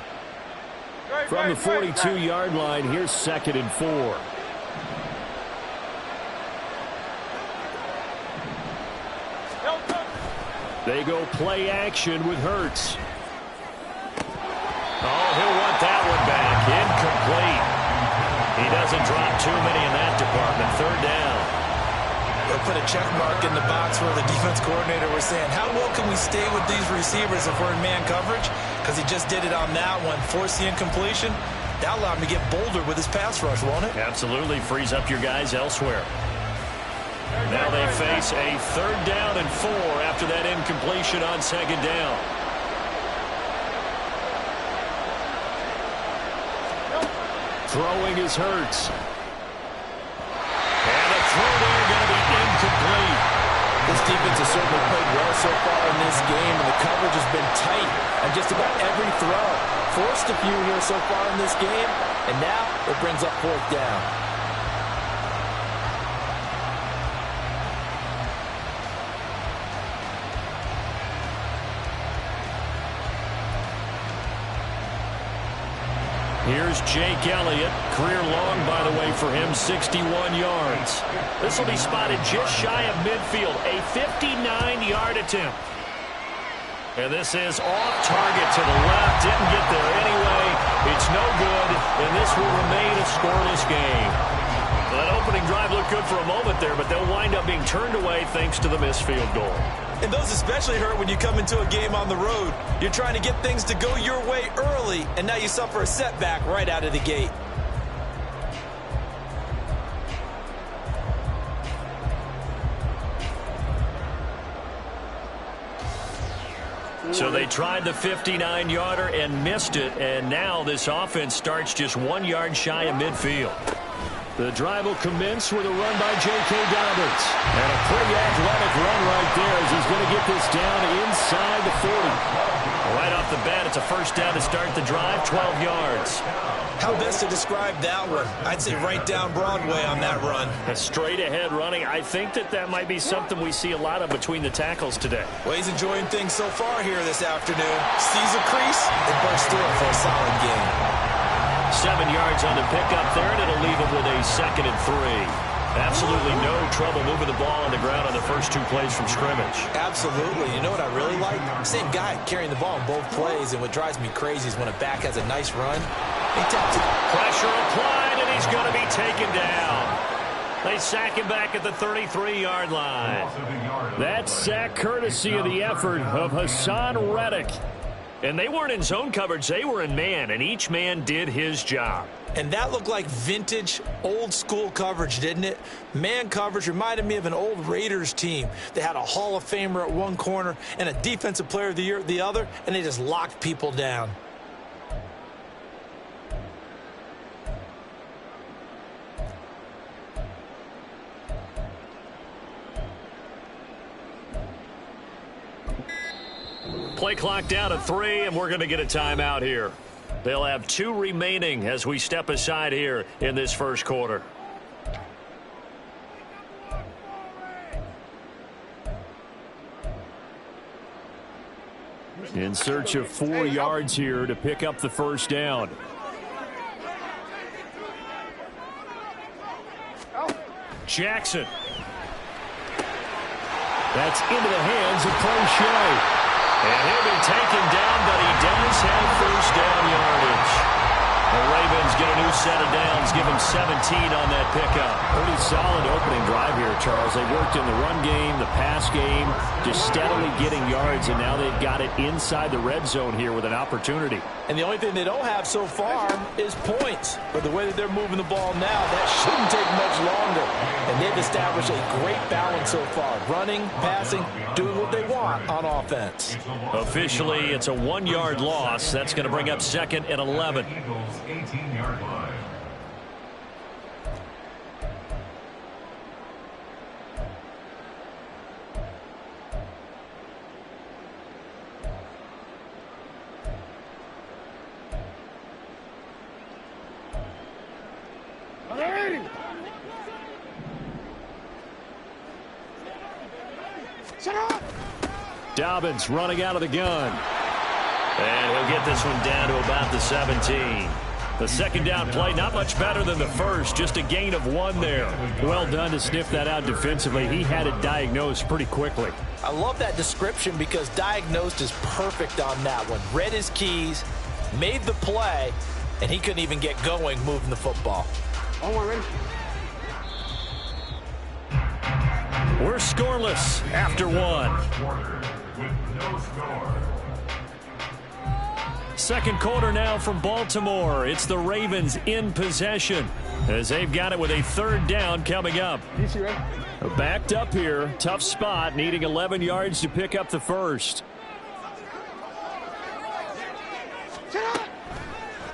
From the 42-yard line, here's 2nd and 4. They go play action with Hurts. Oh, he'll want that one back. Incomplete. He doesn't drop too many in that department. 3rd down. They'll put a check mark in the box where the defense coordinator was saying, how well can we stay with these receivers if we're in man coverage? Because he just did it on that one. Force the incompletion. That'll allow him to get bolder with his pass rush, won't it? Absolutely. Frees up your guys elsewhere. Now they face a 3rd down and 4 after that incompletion on 2nd down. Throwing is Hurts. And a throw there going to be incomplete. This defense has certainly played well so far in this game, and the coverage has been tight on just about every throw. Forced a few here so far in this game, and now it brings up 4th down. Here's Jake Elliott. Career long, by the way, for him, 61 yards. This will be spotted just shy of midfield, a 59-yard attempt. And this is off target to the left. Didn't get there anyway. It's no good, and this will remain a scoreless game. That opening drive looked good for a moment there, but they'll wind up being turned away thanks to the missed field goal. And those especially hurt when you come into a game on the road. You're trying to get things to go your way early, and now you suffer a setback right out of the gate. So they tried the 59-yarder and missed it, and now this offense starts just 1 yard shy of midfield. The drive will commence with a run by J.K. Dobbins. And a pretty athletic run right there as he's going to get this down inside the 40. Right off the bat, it's a first down to start the drive, 12 yards. How best to describe that one? I'd say right down Broadway on that run. A straight ahead running. I think that might be something we see a lot of between the tackles today. Well, he's enjoying things so far here this afternoon. Sees a crease and bursts through it for a solid gain. 7 yards on the pickup there, and it'll leave him with a 2nd and 3. Absolutely no trouble moving the ball on the ground on the first 2 plays from scrimmage. Absolutely. You know what I really like? Same guy carrying the ball in both plays, and what drives me crazy is when a back has a nice run, he taps it. Pressure applied, and he's going to be taken down. They sack him back at the 33-yard line. That sack courtesy of the effort of Hassan Reddick. And they weren't in zone coverage, they were in man, and each man did his job. And that looked like vintage, old-school coverage, didn't it? Man coverage reminded me of an old Raiders team. They had a Hall of Famer at one corner and a Defensive Player of the Year at the other, and they just locked people down. Play clock down to 3, and we're going to get a timeout here. They'll have 2 remaining as we step aside here in this first quarter. In search of 4 yards here to pick up the first down. Jackson. That's into the hands of Crochet. And he'll be taken down, but he does have first down yardage. The Ravens get a new set of downs, give him 17 on that pickup. Pretty solid opening drive here, Charles. They worked in the run game, the pass game, just steadily getting yards, and now they've got it inside the red zone here with an opportunity. And the only thing they don't have so far is points. But the way that they're moving the ball now, that shouldn't take much longer. And they've established a great balance so far. Running, passing, doing what they want on offense. Officially, it's a 1 yard loss. That's going to bring up 2nd and 11. 18-yard line. Dobbins running out of the gun. And he'll get this one down to about the 17. The second down play, not much better than the first, just a gain of 1 there. Well done to sniff that out defensively. He had it diagnosed pretty quickly. I love that description because diagnosed is perfect on that one. Read his keys, made the play, and he couldn't even get going moving the football. We're scoreless after 1. Second quarter now from Baltimore. It's the Ravens in possession as they've got it with a 3rd down coming up. Backed up here. Tough spot. Needing 11 yards to pick up the first.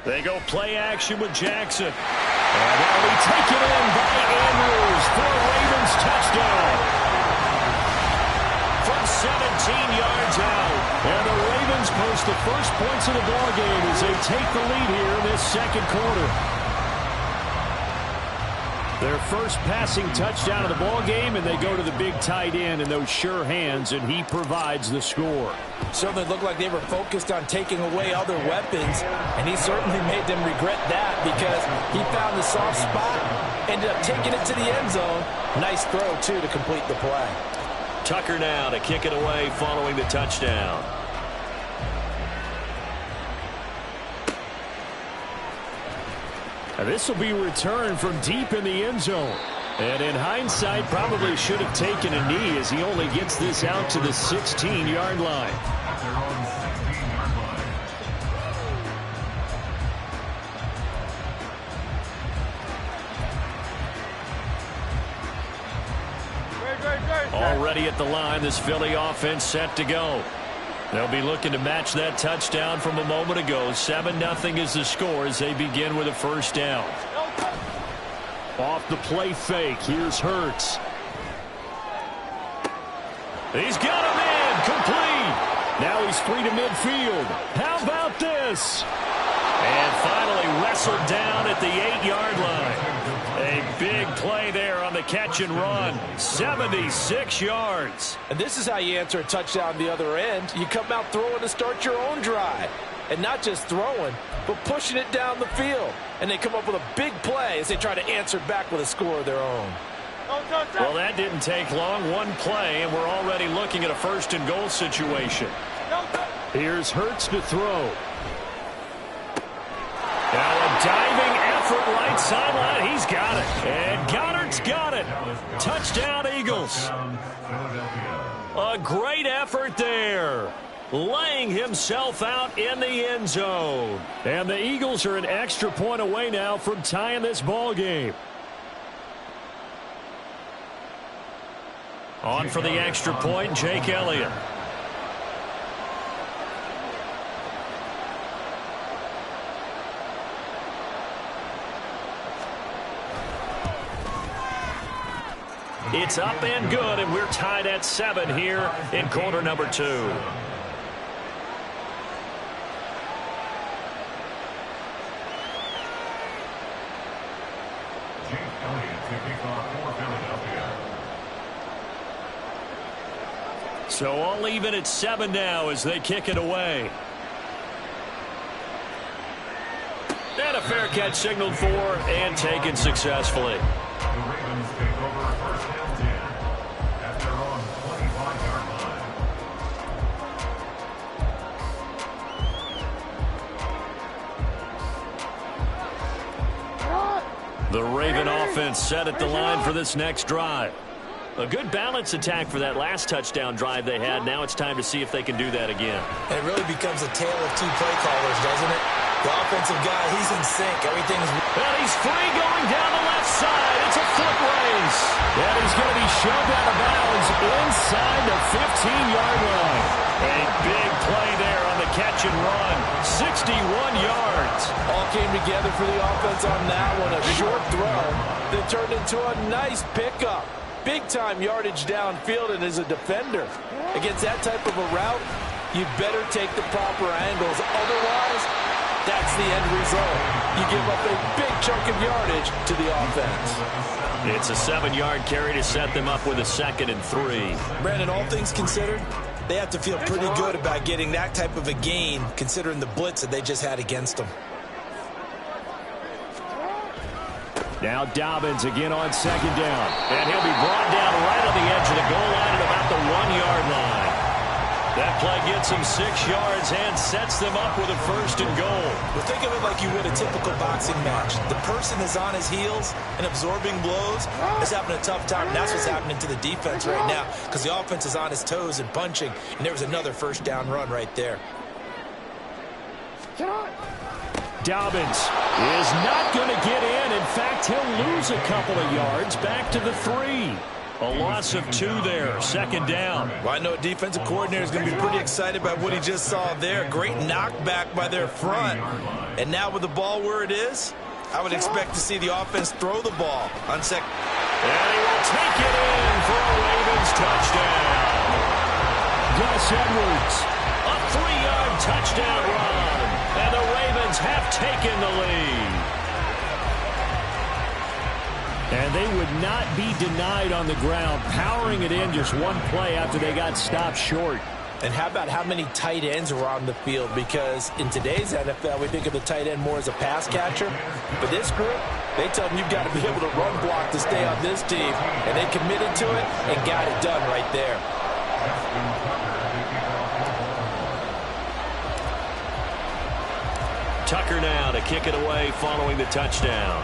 They go play action with Jackson. And that'll be taken in by Andrews for a Ravens touchdown. From 17 yards out. And the Ravens post the first points of the ballgame as they take the lead here in this second quarter. Their first passing touchdown of the ballgame, and they go to the big tight end in those sure hands, and he provides the score. Certainly looked like they were focused on taking away other weapons, and he certainly made them regret that because he found the soft spot, ended up taking it to the end zone. Nice throw, too, to complete the play. Tucker now to kick it away following the touchdown. And this will be returned from deep in the end zone. And in hindsight, probably should have taken a knee as he only gets this out to the 16-yard line. Already at the line, this Philly offense set to go. They'll be looking to match that touchdown from a moment ago. 7-0 is the score as they begin with a first down. Off the play fake, here's Hurts. He's got him in, complete. Now he's free to midfield. How about this? And finally wrestled down at the 8-yard line. A big play there on the catch and run. 76 yards. And this is how you answer a touchdown the other end. You come out throwing to start your own drive. And not just throwing, but pushing it down the field. And they come up with a big play as they try to answer back with a score of their own. Well, that didn't take long. One play, and we're already looking at a first-and-goal situation. Here's Hurts to throw. Now a diving effort right sideline. He's got it. And Goddard's got it. Touchdown, Eagles. A great effort there. Laying himself out in the end zone. And the Eagles are an extra point away now from tying this ball game. On for the extra point, Jake Elliott. It's up and good, and we're tied at 7 here in quarter number 2. So all even at 7 now as they kick it away. And a fair catch signaled for and taken successfully. The Ravens take over first and 10 at their own 25-yard line. The Raven offense set at the line for this next drive. A good balance attack for that last touchdown drive they had. Now it's time to see if they can do that again. And it really becomes a tale of two play callers, doesn't it? The offensive guy, he's in sync. Everything's... And he's free going down the left side. It's a foot race. And he's going to be shoved out of bounds inside the 15-yard line. A big play there on the catch and run. 61 yards. All came together for the offense on that one. A short throw that turned into a nice pickup. Big-time yardage downfield, and as a defender, against that type of a route, you better take the proper angles. Otherwise, that's the end result. You give up a big chunk of yardage to the offense. It's a 7-yard carry to set them up with a 2nd and 3. Brandon, all things considered, they have to feel pretty good about getting that type of a gain, considering the blitz that they just had against them. Now Dobbins again on 2nd down. And he'll be brought down right on the edge of the goal line at about the 1-yard line. That play gets him 6 yards and sets them up with a 1st and goal. Well, think of it like you would a typical boxing match. The person is on his heels and absorbing blows is having a tough time. And that's what's happening to the defense right now because the offense is on his toes and punching. And there was another 1st down run right there. Dobbins is not going to get in. In fact, he'll lose a couple of yards back to the 3. A loss of 2 there, 2nd down. Well, I know a defensive coordinator is going to be pretty excited by what he just saw there. Great knockback by their front. And now with the ball where it is, I would expect to see the offense throw the ball on second. And he will take it in for a Ravens touchdown. Gus Edwards, a 3-yard touchdown run. And the Ravens have taken the lead. And they would not be denied on the ground, powering it in just one play after they got stopped short. And how about how many tight ends were on the field? Because in today's NFL, we think of the tight end more as a pass catcher. But this group, they tell them you've got to be able to run block to stay on this team. And they committed to it and got it done right there. Tucker now to kick it away following the touchdown.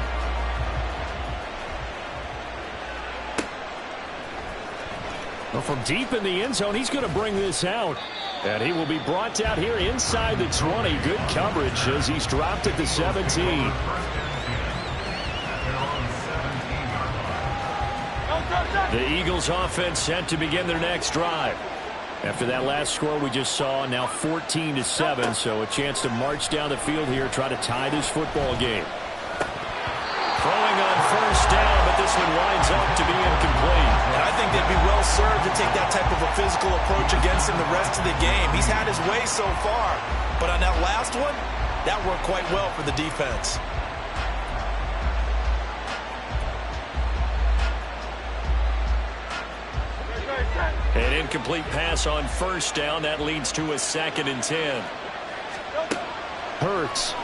Well, from deep in the end zone, he's going to bring this out. And he will be brought out here inside the 20. Good coverage as he's dropped at the 17. The Eagles offense set to begin their next drive. After that last score we just saw, now 14-7, so a chance to march down the field here, try to tie this football game. Throwing on first down, but this one winds up to be incomplete. And I think they'd be well served to take that type of a physical approach against him the rest of the game. He's had his way so far, but on that last one, that worked quite well for the defense. An incomplete pass on first down. That leads to a 2nd and 10. Hurts.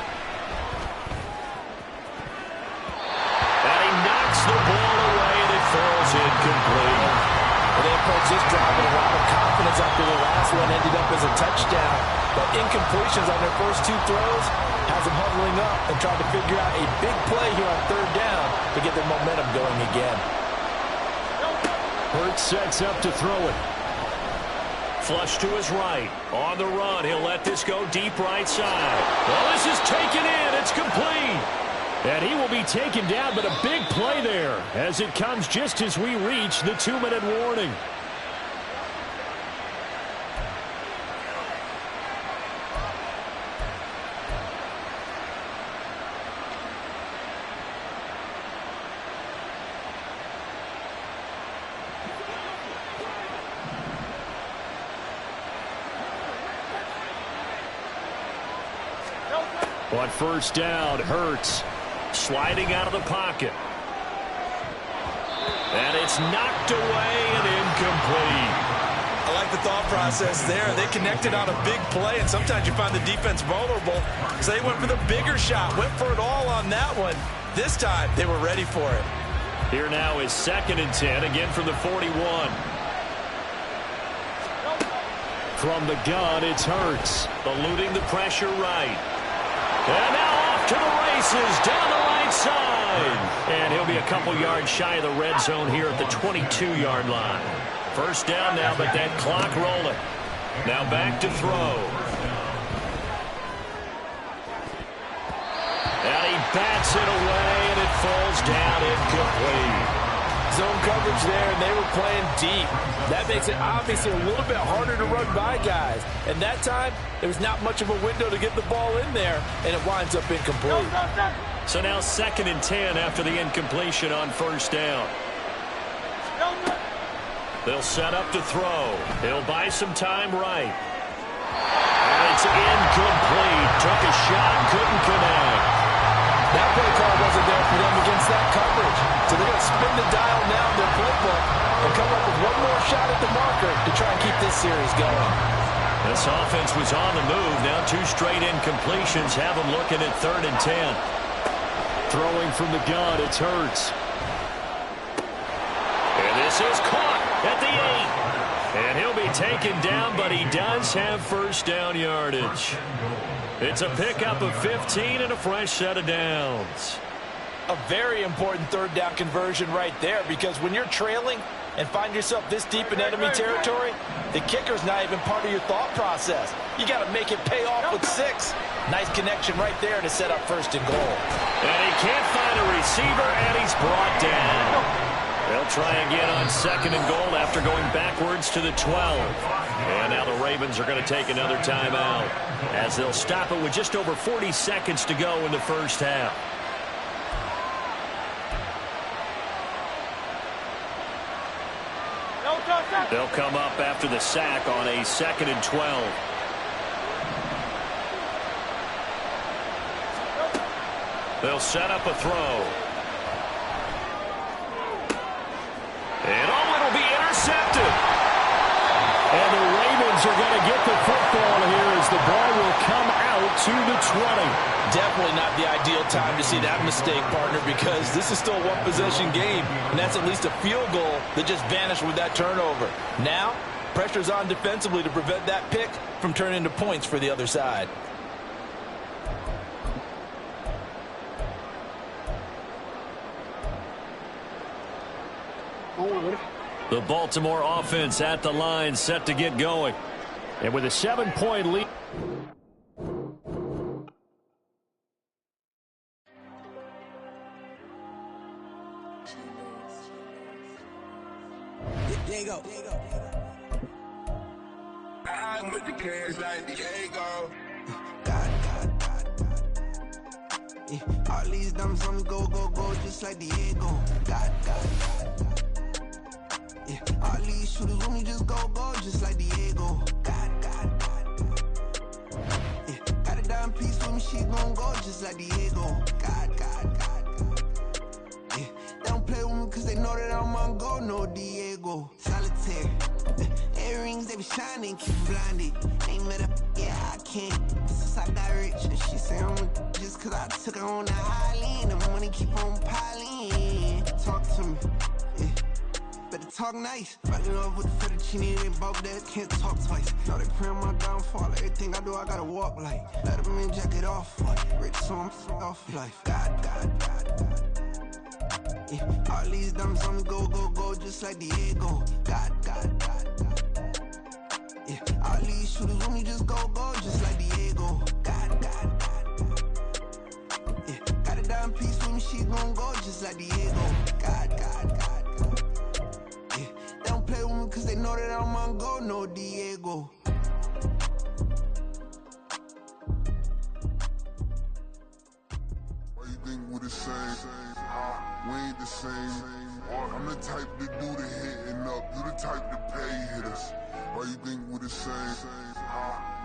And he knocks the ball away, and it falls incomplete. Well, they approached this drive with a lot of confidence after the last one ended up as a touchdown. But incompletions on their first 2 throws has them huddling up and trying to figure out a big play here on 3rd down to get their momentum going again. Hurts sets up to throw it. Flush to his right. On the run. He'll let this go deep right side. Well, this is taken in. It's complete. And he will be taken down, but a big play there as it comes just as we reach the 2-minute warning. On first down, Hurts sliding out of the pocket. And it's knocked away and incomplete. I like the thought process there. They connected on a big play, and sometimes you find the defense vulnerable. So they went for the bigger shot, went for it all on that one. This time, they were ready for it. Here now is 2nd and 10, again from the 41. From the gun, it's Hurts, eluding the pressure right. And now off to the races down the right side. And he'll be a couple yards shy of the red zone here at the 22-yard line. First down now, but that clock rolling. Now back to throw. And he bats it away, and it falls down incomplete. Zone coverage there, and they were playing deep. That makes it obviously a little bit harder to run by guys. And that time, there was not much of a window to get the ball in there, and it winds up incomplete. So now 2nd and 10 after the incompletion on first down. They'll set up to throw. He'll buy some time right. And it's incomplete. Took a shot, couldn't connect. That play call wasn't there for them against that coverage. So they're going to spin the dial now in their playbook and come up with one more shot at the marker to try and keep this series going. This offense was on the move. Now 2 straight incompletions have them looking at 3rd and 10. Throwing from the gun, it's Hurts. And this is caught at the 8. And he'll be taken down, but he does have first down yardage. It's a pickup of 15 and a fresh set of downs. A very important 3rd down conversion right there, because when you're trailing and find yourself this deep in enemy territory, the kicker's not even part of your thought process. You got to make it pay off with 6. Nice connection right there to set up 1st and goal. And he can't find a receiver, and he's brought down. They'll try again on 2nd and goal after going backwards to the 12. And now the Ravens are going to take another timeout as they'll stop it with just over 40 seconds to go in the first half. They'll come up after the sack on a 2nd and 12. They'll set up a throw. And it'll be intercepted. And the Ravens are going to get the football here as the ball will come out to the 20. Definitely not the ideal time to see that mistake, partner, because this is still a one-possession game, and that's at least a field goal that just vanished with that turnover. Now, pressure's on defensively to prevent that pick from turning into points for the other side. Oh, The Baltimore offense at the line, set to get going. And with a 7-point lead. Diego. I'm with the cash like Diego. God. Yeah, all these dummies on me go, just like Diego. God. Yeah, all these shooters on me just go, just like Diego. God. Yeah, got a dime piece with me, she gon' go just like Diego. God. Yeah, they don't play with me cause they know that I'm on go, no Diego. Solitaire. Earrings, they be shining, keep blinded. Ain't met up, yeah, I can't. Since I got rich, and she say I'm just cause I took her on the island. The money keep on piling. Talk to me, yeah. Better talk nice. Fucking up with the fettuccine, they both dead, can't talk twice. Now they praying my downfall. Everything I do, I gotta walk like. Let them in, jacket off. Rich, so I'm off life. God. Yeah, all these dummies on me go, just like Diego. God. Yeah, all these shooters on me just go, just like Diego. God. Yeah, got a dime piece with me, she gon' go just like Diego. God. Yeah, they don't play with me cause they know that I'm on go, no Diego. Why you think we the same? We ain't the same. I'm the type to do the hitting up, you the type to pay hitters. Why you think we the same?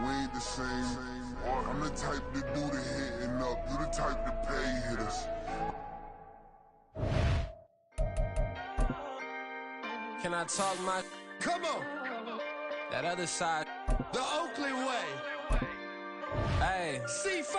We ain't the same. I'm the type to do the hitting up, you the type to pay hitters. Can I talk my... Come on. That other side. The Oakland way. Hey. C5.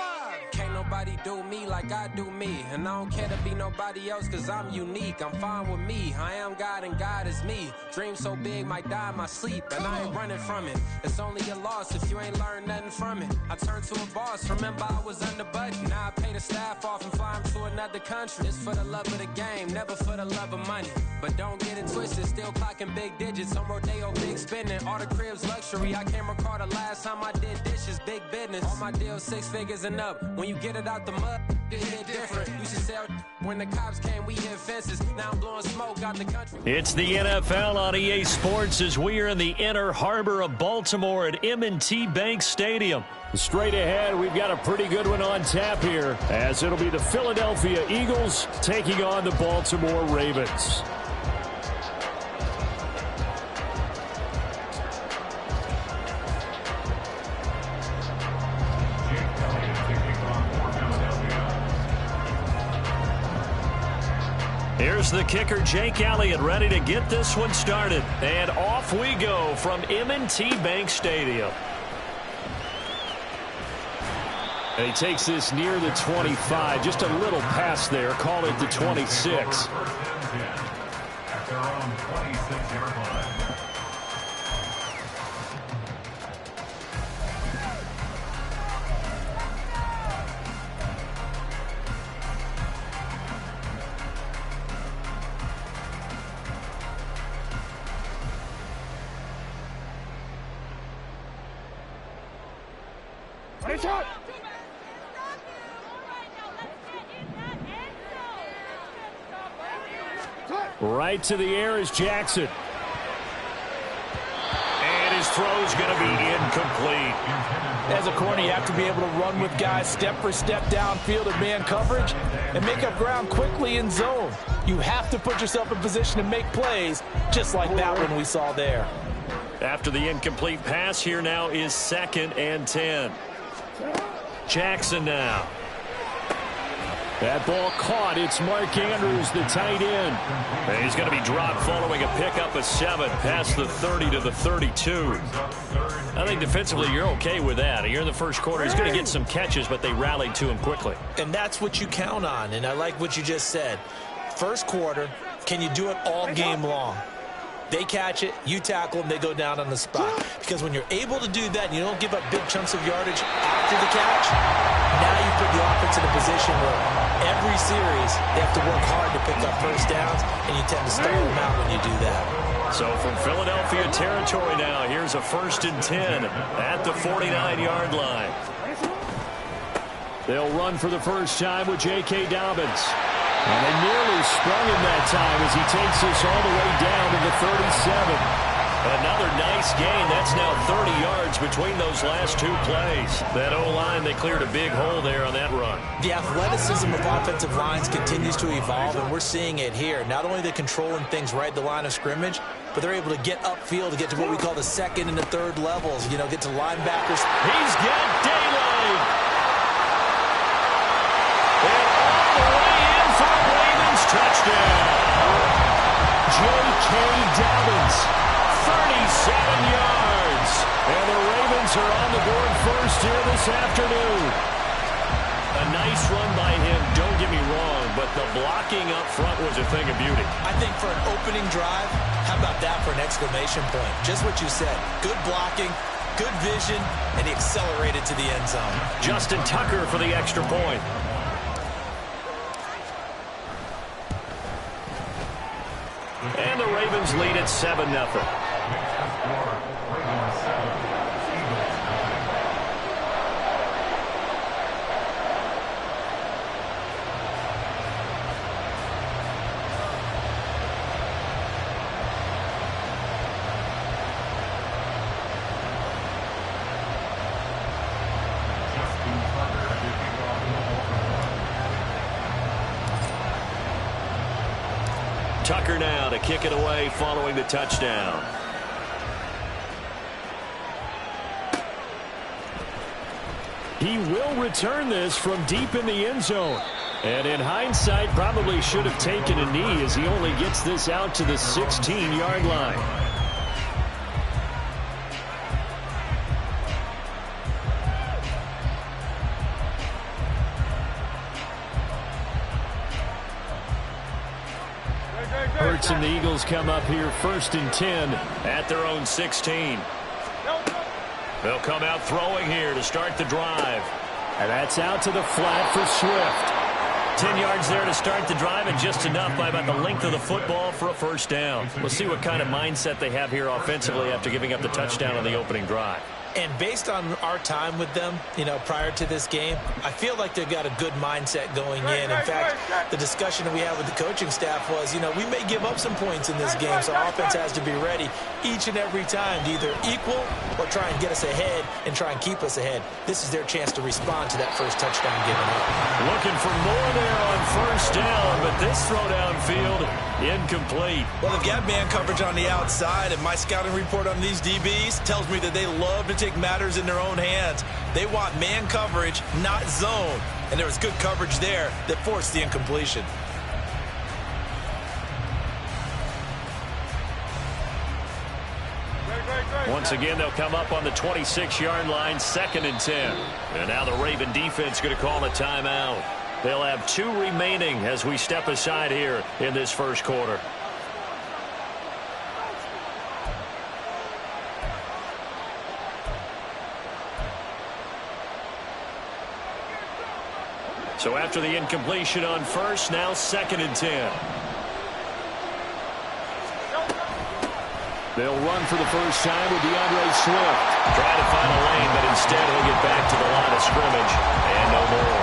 Can't nobody do me like I do me. And I don't care to be nobody else cause I'm unique. I'm fine with me. I am God and God is me. Dream so big might die in my sleep. And I ain't running from it. It's only a loss if you ain't learned nothing from it. I turned to a boss. Remember I was under budget. Now I pay the staff off and fly them to another country. It's for the love of the game, never for the love of money. But don't get it twisted. Still clocking big digits. On Rodeo, big spending. All the cribs luxury. I can't recall the last time I did dishes. Big business. All my deals 6 figures and up. When you get it out the mud, it hit different. You should sell when the cops came, we hit fences. Now I'm blowing smoke out the country. It's the NFL on EA Sports as we are in the inner harbor of Baltimore at M&T Bank Stadium. Straight ahead, we've got a pretty good one on tap here, as it'll be the Philadelphia Eagles taking on the Baltimore Ravens. Here's the kicker, Jake Elliott, ready to get this one started. And off we go from M&T Bank Stadium. And he takes this near the 25. Just a little pass there. Call it the 26. At their own 26-yard line. Right to the air is Jackson. And his throw's going to be incomplete. As a corner, you have to be able to run with guys step for step downfield in man coverage and make up ground quickly in zone. You have to put yourself in position to make plays, just like that one we saw there. After the incomplete pass, here now is 2nd and 10. Jackson now. That ball caught. It's Mark Andrews, the tight end. And he's going to be dropped following a pickup of 7 past the 30 to the 32. I think defensively you're okay with that. Here in the first quarter, he's going to get some catches, but they rallied to him quickly. And that's what you count on, and I like what you just said. First quarter, can you do it all game long? They catch it, you tackle them, they go down on the spot. Because when you're able to do that and you don't give up big chunks of yardage after the catch, now you put the offense in a position where every series they have to work hard to pick up first downs, and you tend to stall them out when you do that. So from Philadelphia territory now, here's a 1st and 10 at the 49-yard line. They'll run for the first time with J.K. Dobbins. And they nearly sprung him that time as he takes this all the way down to the 37. Another nice gain. That's now 30 yards between those last 2 plays. That O-line, they cleared a big hole there on that run. The athleticism of offensive lines continues to evolve, and we're seeing it here. Not only are they controlling things right at the line of scrimmage, but they're able to get upfield to get to what we call the 2nd and the 3rd levels. You know, get to linebackers. He's got daylight. And all the way in for a Ravens touchdown. J.K. Dobbins. 37 yards. And the Ravens are on the board first here this afternoon. A nice run by him, don't get me wrong, but the blocking up front was a thing of beauty. I think for an opening drive, how about that for an exclamation point? Just what you said. Good blocking, good vision, and he accelerated to the end zone. Justin Tucker for the extra point. And the Ravens lead at 7-0. Tucker now to kick it away following the touchdown. He will return this from deep in the end zone. And in hindsight, probably should have taken a knee as he only gets this out to the 16-yard line. Hurts and the Eagles come up here 1st and 10 at their own 16. They'll come out throwing here to start the drive. And that's out to the flat for Swift. 10 yards there to start the drive, and just enough by about the length of the football for a first down. We'll see what kind of mindset they have here offensively after giving up the touchdown on the opening drive. And based on our time with them, you know, prior to this game, I feel like they've got a good mindset going in. In fact, the discussion that we had with the coaching staff was, you know, we may give up some points in this game, so offense has to be ready each and every time to either equal or try and get us ahead and try and keep us ahead. This is their chance to respond to that first touchdown given up. Looking for more there on first down, but this throw downfield incomplete. Well, they've got man coverage on the outside, and my scouting report on these DBs tells me that they love to take matters in their own hands. They want man coverage, not zone. And there was good coverage there that forced the incompletion. Once again, they'll come up on the 26-yard line, 2nd and 10. And now the Raven defense going to call a timeout. They'll have 2 remaining as we step aside here in this first quarter. So after the incompletion on first, now 2nd and 10. They'll run for the first time with DeAndre Swift. Trying to find a lane, but instead he'll get back to the line of scrimmage. And no more.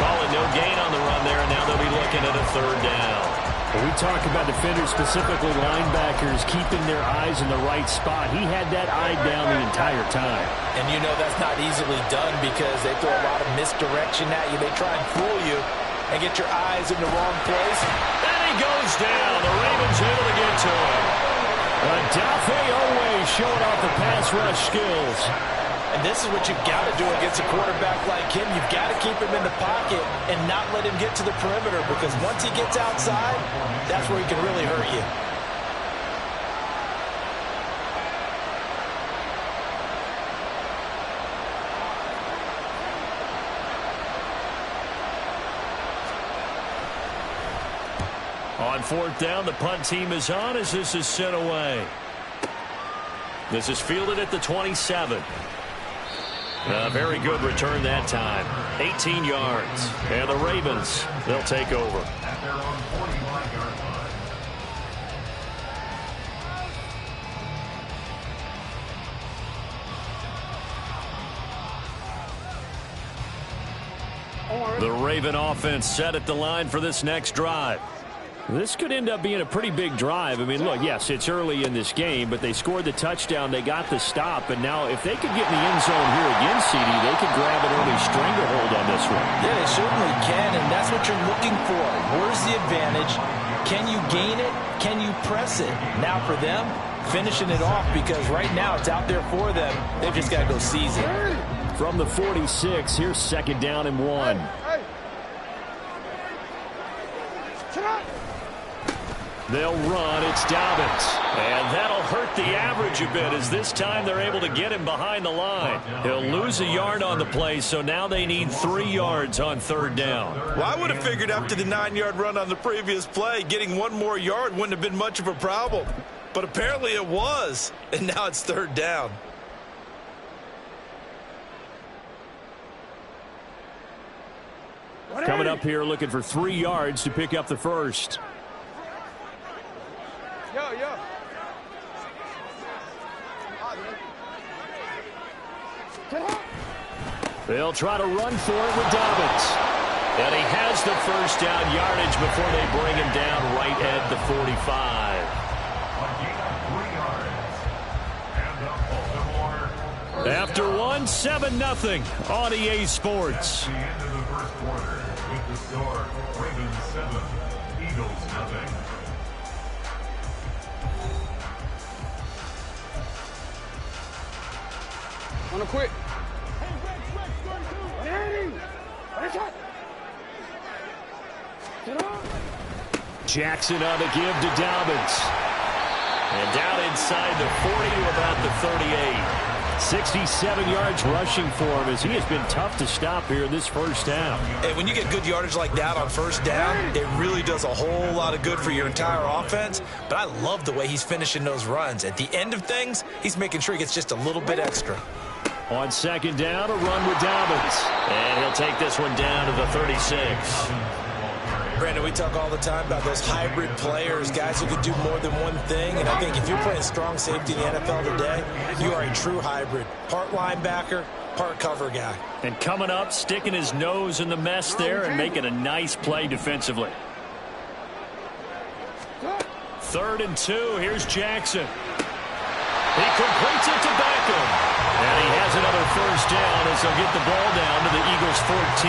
Calling no gain on the run there, and now they'll be looking at a 3rd down. When we talk about defenders, specifically linebackers, keeping their eyes in the right spot, he had that eye down the entire time. And you know that's not easily done because they throw a lot of misdirection at you. They try and fool you and get your eyes in the wrong place. And he goes down. The Ravens able to get to him. Dafe always showing off the pass rush skills. And this is what you've got to do against a quarterback like him. You've got to keep him in the pocket and not let him get to the perimeter, because once he gets outside, that's where he can really hurt you. On 4th down, the punt team is on as this is sent away. This is fielded at the 27. A very good return that time. 18 yards. And the Ravens, they'll take over. The Raven offense set at the line for this next drive. This could end up being a pretty big drive. I mean, look, yes, it's early in this game, but they scored the touchdown. They got the stop. And now if they could get in the end zone here again, CD, they could grab an early stranglehold on this one. Yeah, they certainly can, and that's what you're looking for. Where's the advantage? Can you gain it? Can you press it? Now for them, finishing it off, because right now it's out there for them. They've just got to go seize it. From the 46, here's 2nd down and 1. They'll run. It's Dobbins. And that'll hurt the average a bit, as this time they're able to get him behind the line. He'll lose a yard on the play, so now they need 3 yards on 3rd down. Well, I would have figured after the 9-yard run on the previous play, getting 1 more yard wouldn't have been much of a problem. But apparently it was, and now it's 3rd down. Coming up here looking for 3 yards to pick up the first. They'll try to run for it with Dobbins. And he has the first down yardage before they bring him down right at the 45. After 1, 7-0 on EA Sports. At the end of the first quarter, with the score, Ravens 7, Eagles 0. Wanna quit? Jackson on the give to Dobbins. And down inside the 40 to about the 38. 67 yards rushing for him, as he has been tough to stop here in this first half. And when you get good yardage like that on 1st down, it really does a whole lot of good for your entire offense. But I love the way he's finishing those runs. At the end of things, he's making sure he gets just a little bit extra. On 2nd down, a run with Dobbins. And he'll take this one down to the 36. Brandon, we talk all the time about those hybrid players, guys who can do more than one thing. And I think if you're playing strong safety in the NFL today, you are a true hybrid. Part linebacker, part cover guy. And coming up, sticking his nose in the mess there and making a nice play defensively. 3rd and 2. Here's Jackson. He completes it to Beckham. And he has another first down as they'll get the ball down to the Eagles' 14.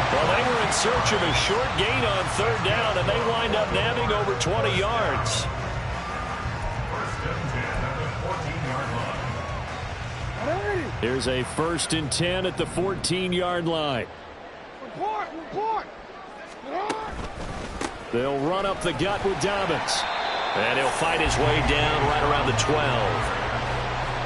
Well, they were in search of a short gain on 3rd down, and they wind up nabbing over 20 yards. First and 10 at the 14-yard line. Here's a 1st and 10 at the 14-yard line. Report! They'll run up the gut with Dobbins. And he'll fight his way down right around the 12.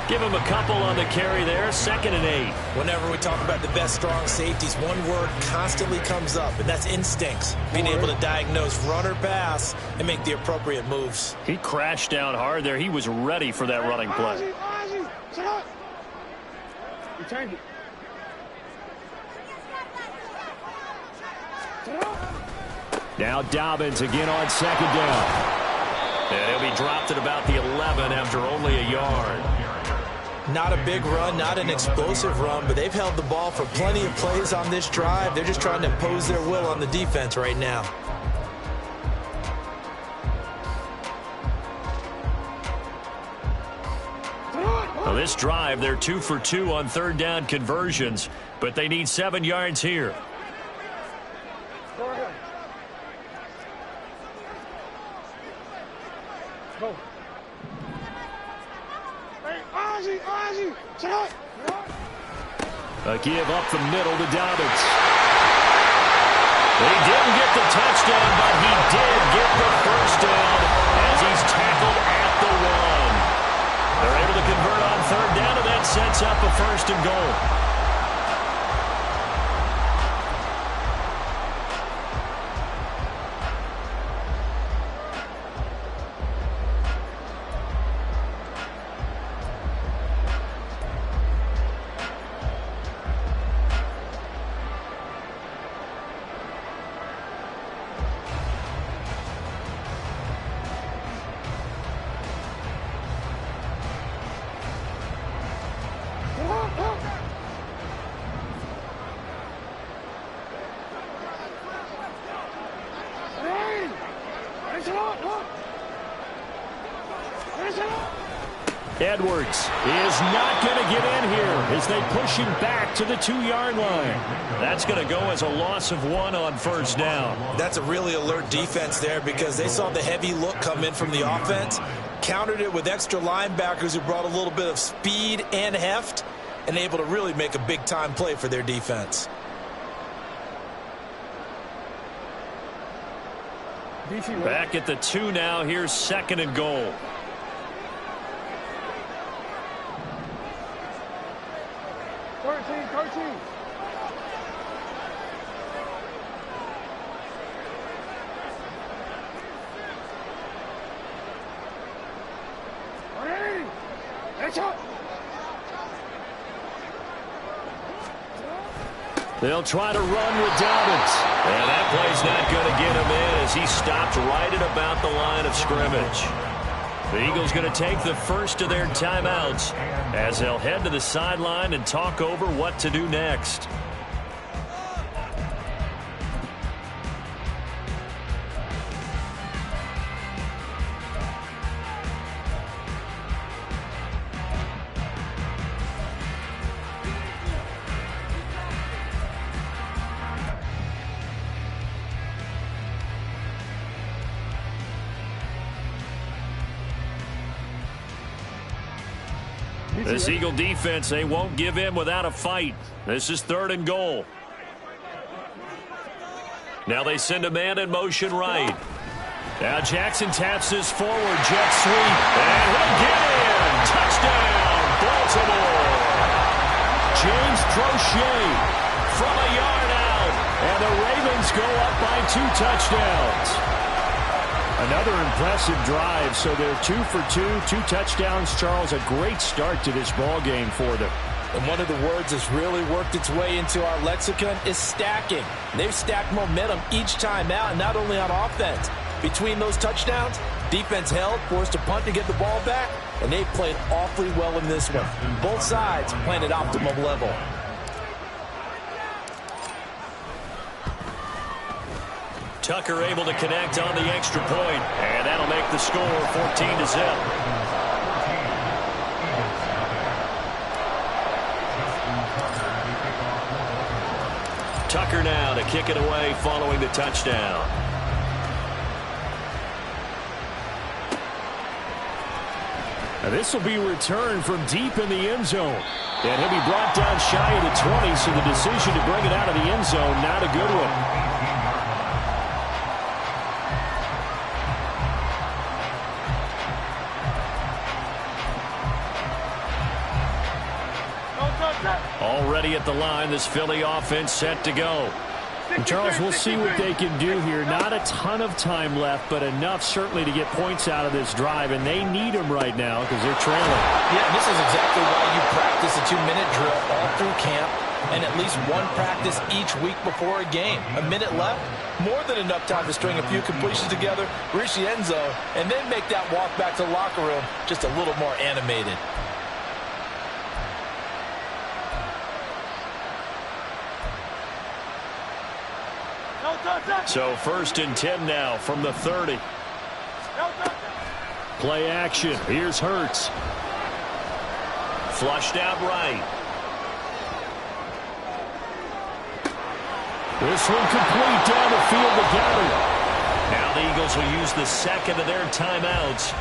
Give him a couple on the carry there. 2nd and 8. Whenever we talk about the best strong safeties, one word constantly comes up, and that's instincts. Being able to diagnose run or pass and make the appropriate moves. He crashed down hard there. He was ready for that running play. Now Dobbins again on 2nd down. And he'll be dropped at about the 11 after only a yard. Not a big run, not an explosive run, but they've held the ball for plenty of plays on this drive. They're just trying to impose their will on the defense right now. Well, this drive, they're 2 for 2 on 3rd down conversions, but they need 7 yards here. Go. Hey, Ozzy, A give up the middle to Dobbins. He didn't get the touchdown, but he did get the first down as he's tackled at the 1. They're able to convert on 3rd down, and that sets up a 1st and goal. Edwards is not going to get in here as they push him back to the 2-yard line. That's going to go as a loss of 1 on first down. That's a really alert defense there because they saw the heavy look come in from the offense, countered it with extra linebackers who brought a little bit of speed and heft, and able to really make a big-time play for their defense. Back at the 2 now. Here's 2nd and goal. They'll try to run with Dobbins. And that play's not going to get him in as he stopped right at about the line of scrimmage. The Eagles going to take the first of their timeouts as they'll head to the sideline and talk over what to do next. This Eagle defense, they won't give in without a fight. This is 3rd and goal. Now they send a man in motion right. Now Jackson taps this forward, jet sweep, and he'll get in. Touchdown, Baltimore. James Crochet from a yard out, and the Ravens go up by 2 touchdowns. Another impressive drive, so they're 2 for 2, 2 touchdowns. Charles, a great start to this ball game for them. And one of the words that's really worked its way into our lexicon is stacking. They've stacked momentum each time out, and not only on offense. Between those touchdowns, defense held, forced a punt to get the ball back, and they played awfully well in this one. Both sides playing at optimal level. Tucker able to connect on the extra point, and that'll make the score 14-0. Tucker now to kick it away following the touchdown. Now this will be returned from deep in the end zone. And he'll be brought down shy of the 20, so the decision to bring it out of the end zone, not a good one. Already at the line, this Philly offense set to go. And Charles, we'll see what they can do here. Not a ton of time left, but enough certainly to get points out of this drive, and they need them right now because they're trailing. Yeah, this is exactly why you practice a 2-minute drill all through camp and at least one practice each week before a game. A minute left, more than enough time to string a few completions together, reach the end zone, and then make that walk back to the locker room just a little more animated. So 1st and 10 now from the 30. Play action. Here's Hurts. Flushed out right. This one complete down the field to Galley. Now the Eagles will use the 2nd of their timeouts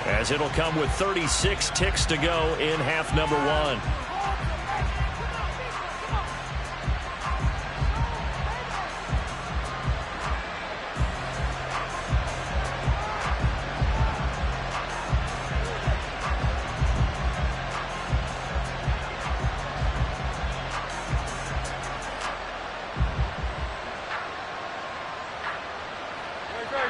as it'll come with 36 ticks to go in half number 1.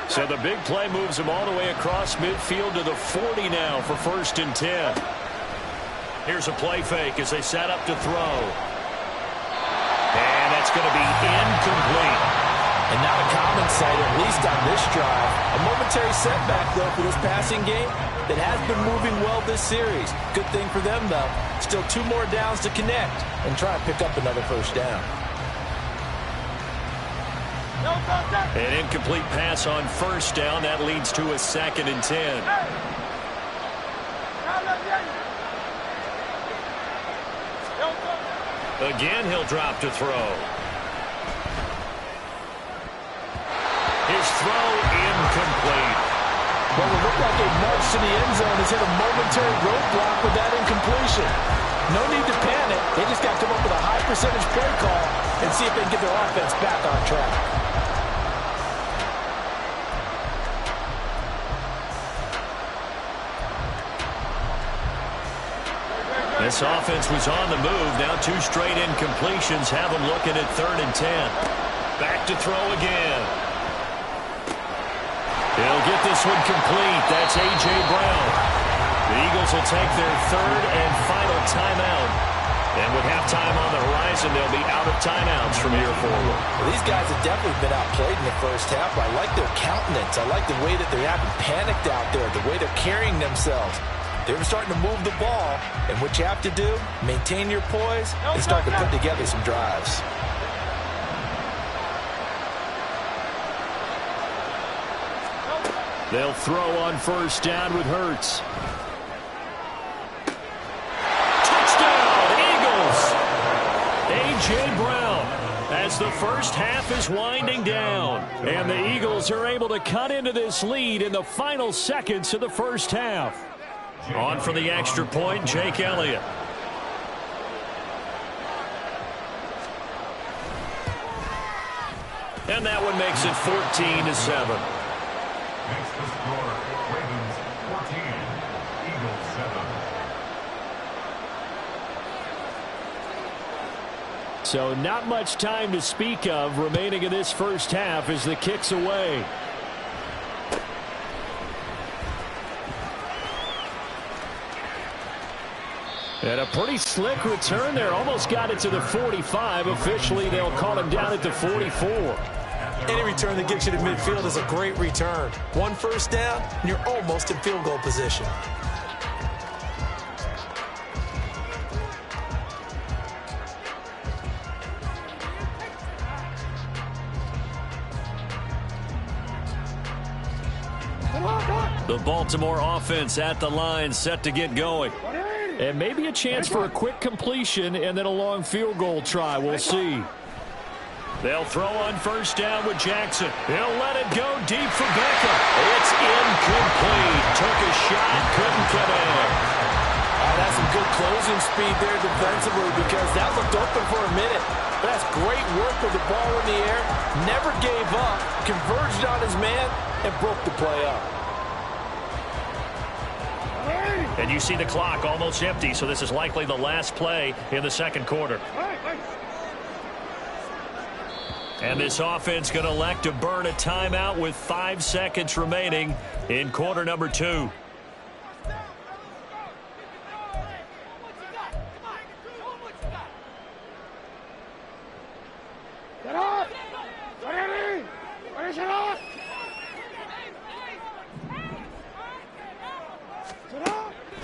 So the big play moves him all the way across midfield to the 40 now for 1st and 10. Here's a play fake as they set up to throw. And that's going to be incomplete. And not a common sight, at least on this drive. A momentary setback, though, for this passing game that has been moving well this series. Good thing for them, though. Still 2 more downs to connect and try to pick up another first down. An incomplete pass on 1st down. That leads to a 2nd and 10. Again, he'll drop to throw. His throw incomplete. Well, it looked like a march to the end zone has hit a momentary roadblock with that incompletion. No need to panic. They just got to come up with a high percentage play call and see if they can get their offense back on track. This offense was on the move. Now 2 straight incompletions have them looking at 3rd and 10. Back to throw again. He'll get this one complete. That's A.J. Brown. The Eagles will take their 3rd and final timeout. And with halftime on the horizon, they'll be out of timeouts from here forward. Well, these guys have definitely been outplayed in the first half. I like their countenance. I like the way that they haven't panicked out there, the way they're carrying themselves. They're starting to move the ball, and what you have to do, maintain your poise and start to put together some drives. They'll throw on 1st down with Hurts. Touchdown, Eagles! A.J. Brown as the first half is winding down. And the Eagles are able to cut into this lead in the final seconds of the first half. On for the extra point, Jake Elliott. And that one makes it 14-7. Next to score, Ravens 14, Eagles 7. So not much time to speak of remaining in this first half as the kick's away. And a pretty slick return there. Almost got it to the 45. Officially, they'll call him down at the 44. Any return that gets you to midfield is a great return. 1 first down, and you're almost in field goal position. The Baltimore offense at the line, set to get going. And maybe a chance for a quick completion and then a long field goal try. We'll see. They'll throw on 1st down with Jackson. He'll let it go deep for Beckham. It's incomplete. Took a shot, couldn't connect. That's some good closing speed there defensively because that looked open for a minute. That's great work with the ball in the air. Never gave up, converged on his man, and broke the play up. And you see the clock almost empty, so this is likely the last play in the 2nd quarter. And this offense going to elect to burn a timeout with 5 seconds remaining in quarter number 2.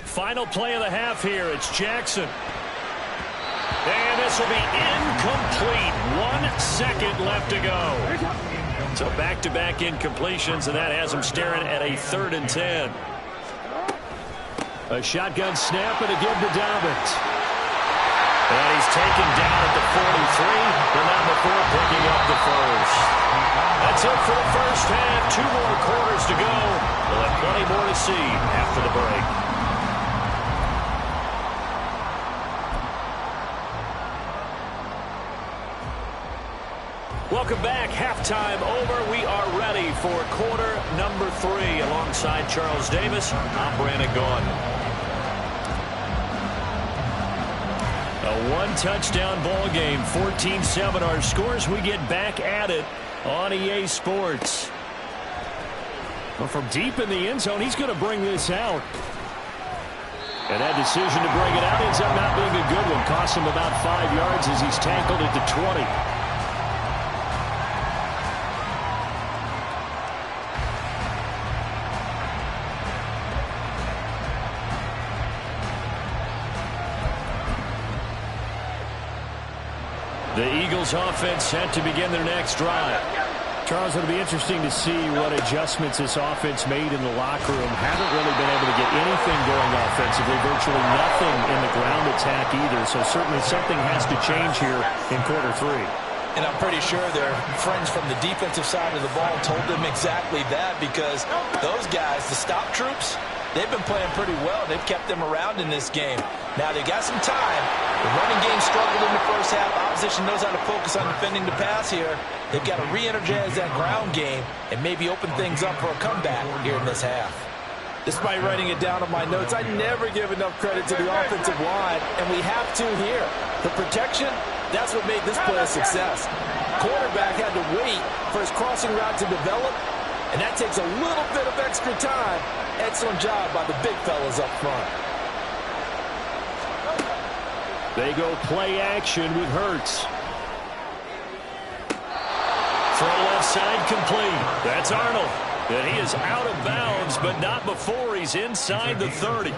Final play of the half here. It's Jackson. And this will be incomplete. 1 second left to go. So back-to-back incompletions, and that has him staring at a 3rd and 10. A shotgun snap and again to Dobbins. And he's taken down at the 43, but not before picking up the first. That's it for the first half. 2 more quarters to go. We'll have plenty more to see after the break. Welcome back. Halftime over. We are ready for quarter number 3. Alongside Charles Davis, I'm Brandon Gaudin. A 1-touchdown ball game. 14-7 our scores. We get back at it on EA Sports. Well, from deep in the end zone, he's going to bring this out. And that decision to bring it out ends up not being a good one. Cost him about 5 yards as he's tackled at the 20. The Eagles offense set to begin their next drive. Charles, it'll be interesting to see what adjustments this offense made in the locker room. Haven't really been able to get anything going offensively, virtually nothing in the ground attack either. So certainly something has to change here in quarter 3. And I'm pretty sure their friends from the defensive side of the ball told them exactly that, because those guys, the stop troops, they've been playing pretty well. They've kept them around in this game. Now they got some time. The running game struggled in the first half. Opposition knows how to focus on defending the pass here. They've got to re-energize that ground game and maybe open things up for a comeback here in this half. Despite writing it down on my notes, I never give enough credit to the offensive line, and we have to here. The protection, that's what made this play a success. Quarterback had to wait for his crossing route to develop, and that takes a little bit of extra time. Excellent job by the big fellas up front. They go play action with Hurts. Throw left side complete. That's Arnold. And he is out of bounds, but not before he's inside the 30.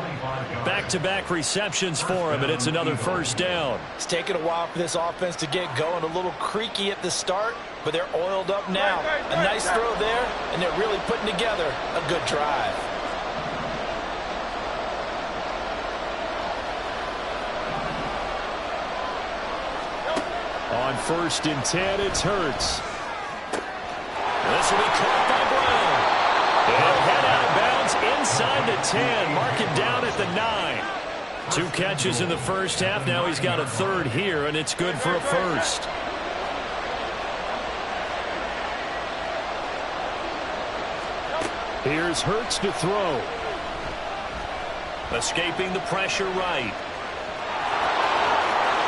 Back-to-back receptions for him, and it's another first down. It's taken a while for this offense to get going. A little creaky at the start, but they're oiled up now. A nice throw there, and they're really putting together a good drive. On 1st and 10, it's Hurts. This will be caught by Brown. He'll head out of bounds inside the 10. Mark it down at the 9. 2 catches in the first half. Now he's got a third here, and it's good for a first. Here's Hurts to throw. Escaping the pressure right.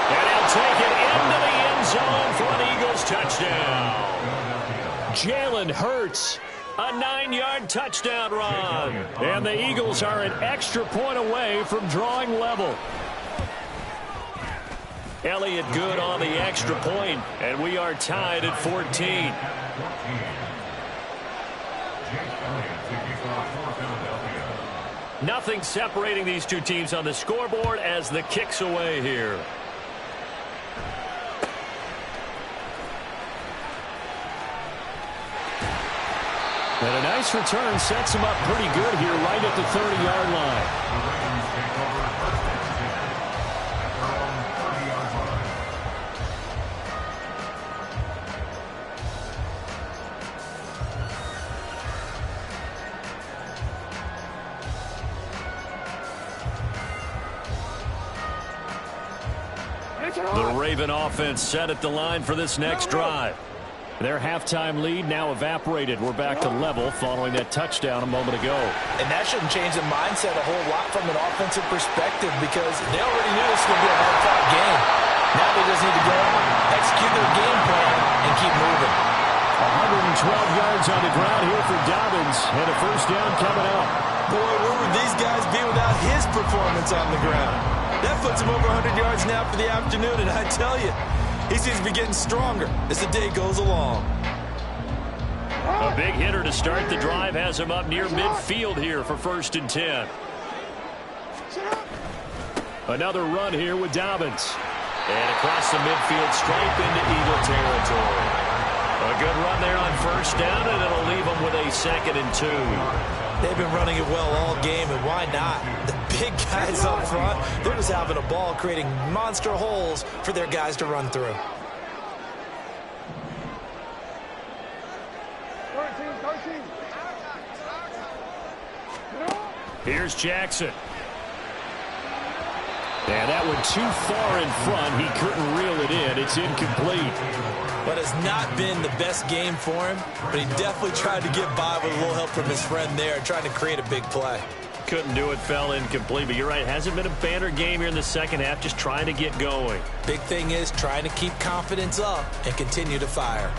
And he'll take it into the end zone for an Eagles touchdown. Jalen Hurts, a 9-yard touchdown run. And the Eagles are an extra point away from drawing level. Elliott good on the extra point, and we are tied at 14. Nothing separating these two teams on the scoreboard as the kick's away here. And a nice return sets him up pretty good here right at the 30-yard line. The Raven offense set at the line for this next drive. Their halftime lead now evaporated. We're back to level following that touchdown a moment ago. And that shouldn't change the mindset a whole lot from an offensive perspective, because they already knew this was going to be a hard-fought game. Now they just need to go out, execute their game plan, and keep moving. 112 yards on the ground here for Dobbins, and a first down coming up. Boy, where would these guys be without his performance on the ground? That puts him over 100 yards now for the afternoon, and I tell you, he seems to be getting stronger as the day goes along. A big hitter to start the drive has him up near midfield here for 1st and 10. Another run here with Dobbins. And across the midfield stripe into Eagle territory. A good run there on first down, and it'll leave them with a 2nd and 2. They've been running it well all game, and why not? The big guys up front, they're just having a ball, creating monster holes for their guys to run through. 13. Here's Jackson. And that one too far in front. He couldn't reel it in. It's incomplete. But it's not been the best game for him, but he definitely tried to get by with a little help from his friend there, trying to create a big play. Couldn't do it, fell incomplete. But you're right, it hasn't been a banner game here in the second half, just trying to get going. Big thing is trying to keep confidence up and continue to fire.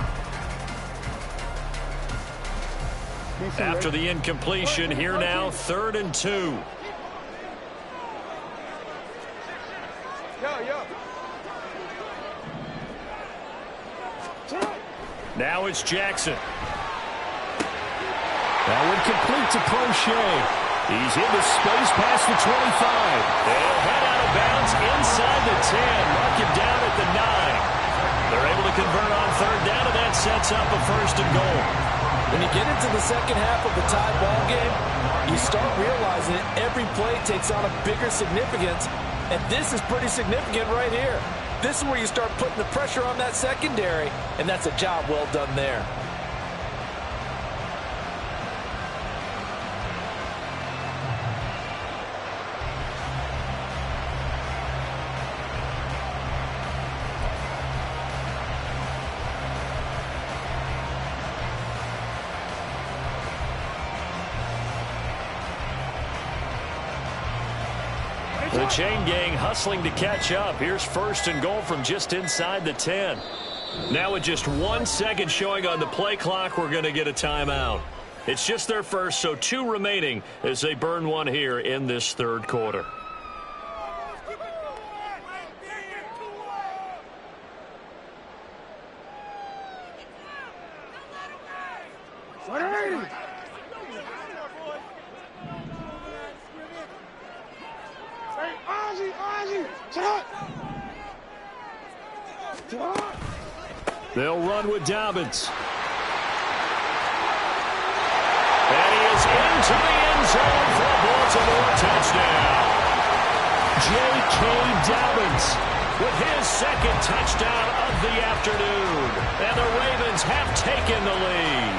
After the incompletion, here now, 3rd and 2. Now it's Jackson. That one complete to Crochet. He's into space past the 25. They'll head out of bounds inside the 10. Mark him down at the 9. They're able to convert on 3rd down, and that sets sets up a 1st and goal. When you get into the second half of a tie ball game, you start realizing that every play takes on a bigger significance, and this is pretty significant right here. This is where you start putting the pressure on that secondary, and that's a job well done there. The chain gang hustling to catch up. Here's 1st and goal from just inside the 10. Now with just 1 second showing on the play clock, we're going to get a timeout. It's just their first, so 2 remaining as they burn one here in this 3rd quarter. They'll run with Dobbins. And he is into the end zone for a Baltimore touchdown. J.K. Dobbins with his 2nd touchdown of the afternoon. And the Ravens have taken the lead.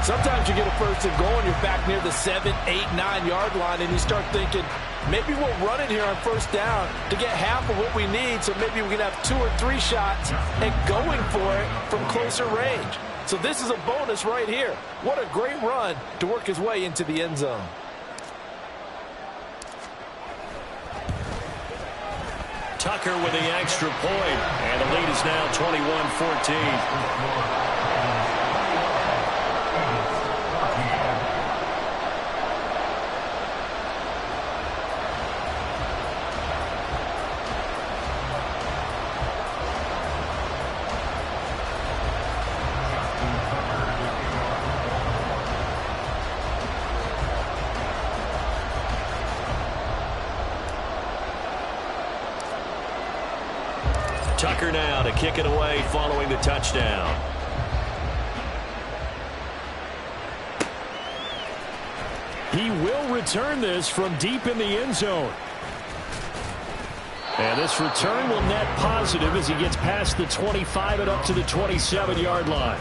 Sometimes you get a 1st and goal and you're back near the 7, 8, 9-yard line, and you start thinking, maybe we'll run it here on 1st down to get half of what we need, so maybe we can have 2 or 3 shots and going for it from closer range. So this is a bonus right here. What a great run to work his way into the end zone. Tucker with the extra point, and the lead is now 21-14. Tucker now to kick it away following the touchdown. He will return this from deep in the end zone. And this return will net positive as he gets past the 25 and up to the 27-yard line.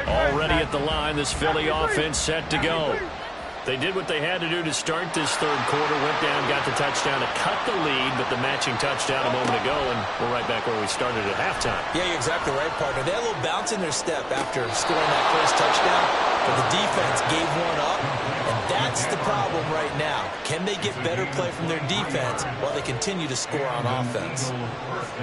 Already at the line, this Philly offense set to go. They did what they had to do to start this 3rd quarter, went down, got the touchdown to cut the lead, but the matching touchdown a moment ago, and we're right back where we started at halftime. Yeah, you're exactly right, partner. They had a little bounce in their step after scoring that 1st touchdown, but the defense gave one up, and that's the problem right now. Can they get better play from their defense while they continue to score on offense?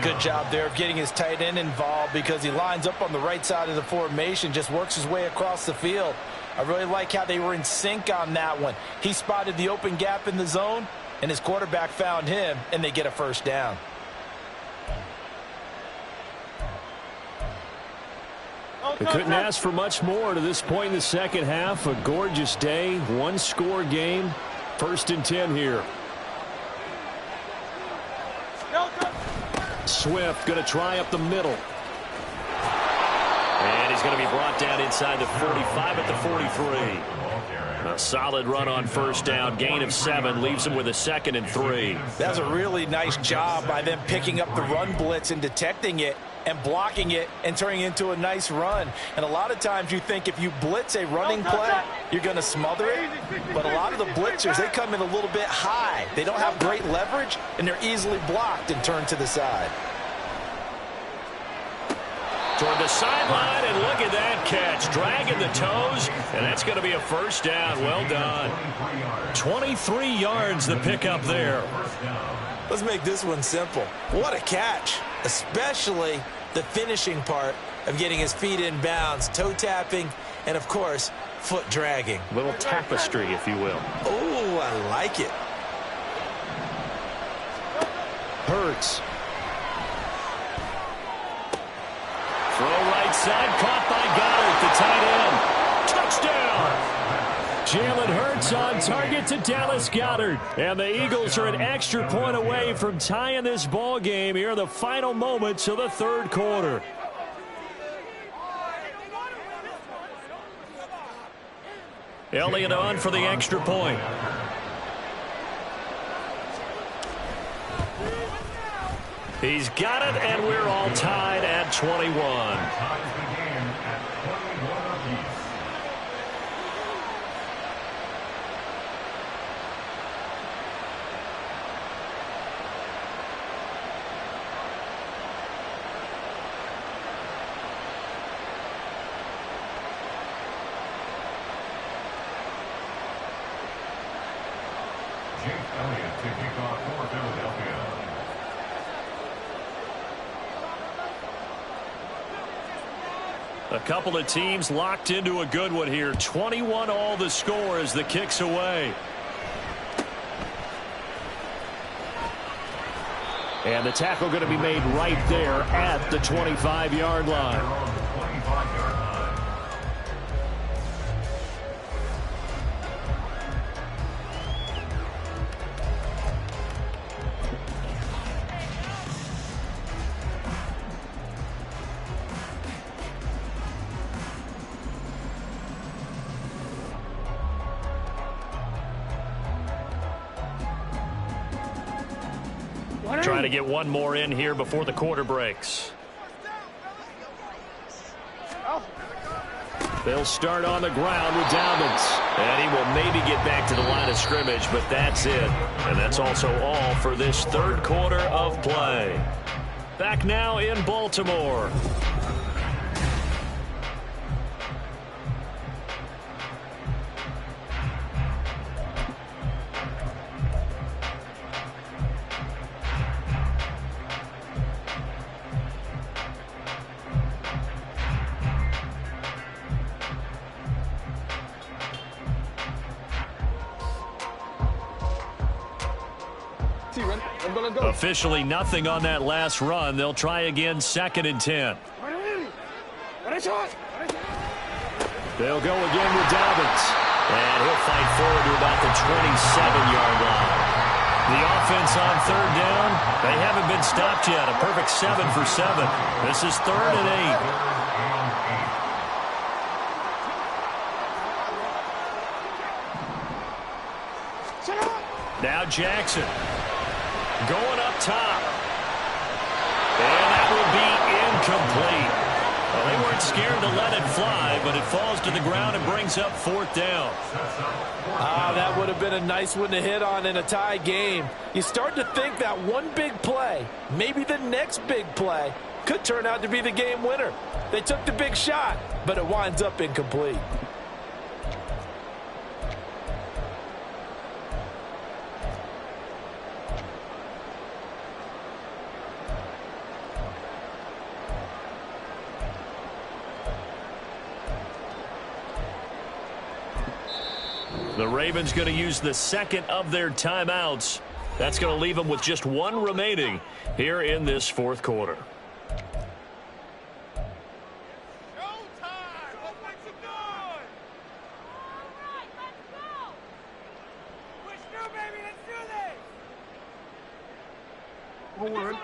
Good job there of getting his tight end involved because he lines up on the right side of the formation, just works his way across the field. I really like how they were in sync on that one. He spotted the open gap in the zone, and his quarterback found him, and they get a 1st down. They couldn't ask for much more to this point in the second half. A gorgeous day, 1-score game. 1st and 10 here. Swift going to try up the middle. And he's going to be brought down inside the 45 at the 43. A solid run on 1st down. Gain of 7 leaves him with a 2nd and 3. That's a really nice job by them picking up the run blitz and detecting it and blocking it and turning it into a nice run. And a lot of times you think if you blitz a running play, you're going to smother it. But a lot of the blitzers, they come in a little bit high. They don't have great leverage, and they're easily blocked and turned to the side. Toward the sideline, and look at that catch. Dragging the toes, and that's going to be a 1st down. Well done. 23 yards the pickup there. Let's make this one simple. What a catch, especially the finishing part of getting his feet in bounds, toe tapping, and, of course, foot dragging. Little tapestry, if you will. Oh, I like it. Hurts. Throw right side, caught by Goddard, the tight end. Touchdown! Jalen Hurts on target to Dallas Goedert. And the Eagles are an extra point away from tying this ball game here in the final moments of the third quarter. Elliott on for the extra point. He's got it, and we're all tied at 21. Ties the game at 21 apiece. Jake Elliott to kick off for Philadelphia. A couple of teams locked into a good one here. 21 all the score as the kick's away. And the tackle going to be made right there at the 25-yard line. Trying to get one more in here before the quarter breaks. They'll start on the ground with Dobbins. And he will maybe get back to the line of scrimmage, but that's it. And that's also all for this third quarter of play. Back now in Baltimore. Officially nothing on that last run. They'll try again, 2nd and 10. They'll go again with Dobbins. And he'll fight forward to about the 27-yard line. The offense on third down, they haven't been stopped yet. A perfect 7 for 7. This is 3rd and 8. Now Jackson. Going up top. And that will be incomplete. Well, they weren't scared to let it fly, but it falls to the ground and brings up 4th down. That would have been a nice one to hit on in a tie game. You start to think that one big play, maybe the next big play, could turn out to be the game winner. They took the big shot, but it winds up incomplete. The Ravens going to use the second of their timeouts. That's going to leave them with just one remaining here in this fourth quarter.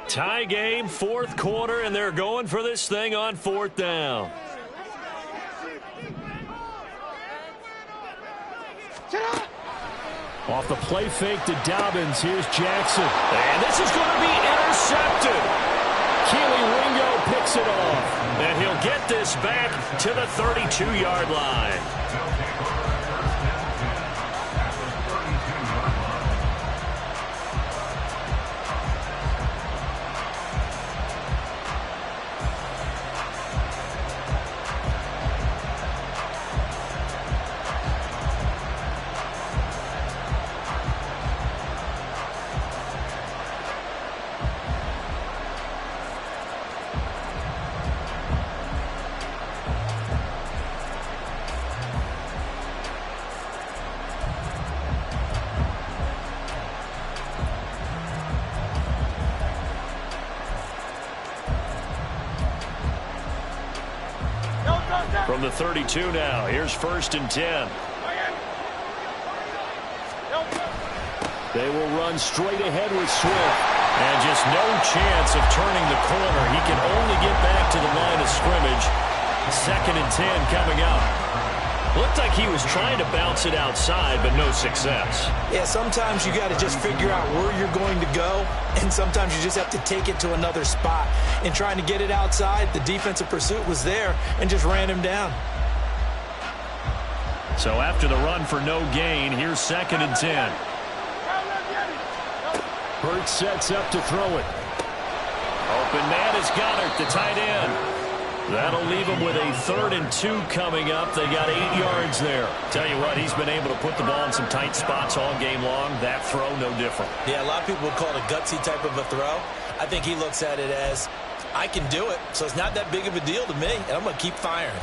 Tie game, fourth quarter, and they're going for this thing on 4th down. Off the play fake to Dobbins, here's Jackson. And this is going to be intercepted. Keely Ringo picks it off. And he'll get this back to the 32-yard line. From the 32 now, here's 1st and 10. They will run straight ahead with Swift. And just no chance of turning the corner. He can only get back to the line of scrimmage. 2nd and 10 coming up. Looked like he was trying to bounce it outside, but no success. Yeah, sometimes you got to just figure out where you're going to go, and sometimes you just have to take it to another spot. In trying to get it outside, the defensive pursuit was there and just ran him down. So after the run for no gain, here's 2nd and 10. Hurts sets up to throw it. Open man is Goddard, the tight end. That'll leave him with a 3rd and 2 coming up. They got 8 yards there. Tell you what, he's been able to put the ball in some tight spots all game long. That throw, no different. Yeah, a lot of people would call it a gutsy type of a throw. I think he looks at it as, I can do it, so it's not that big of a deal to me, and I'm going to keep firing.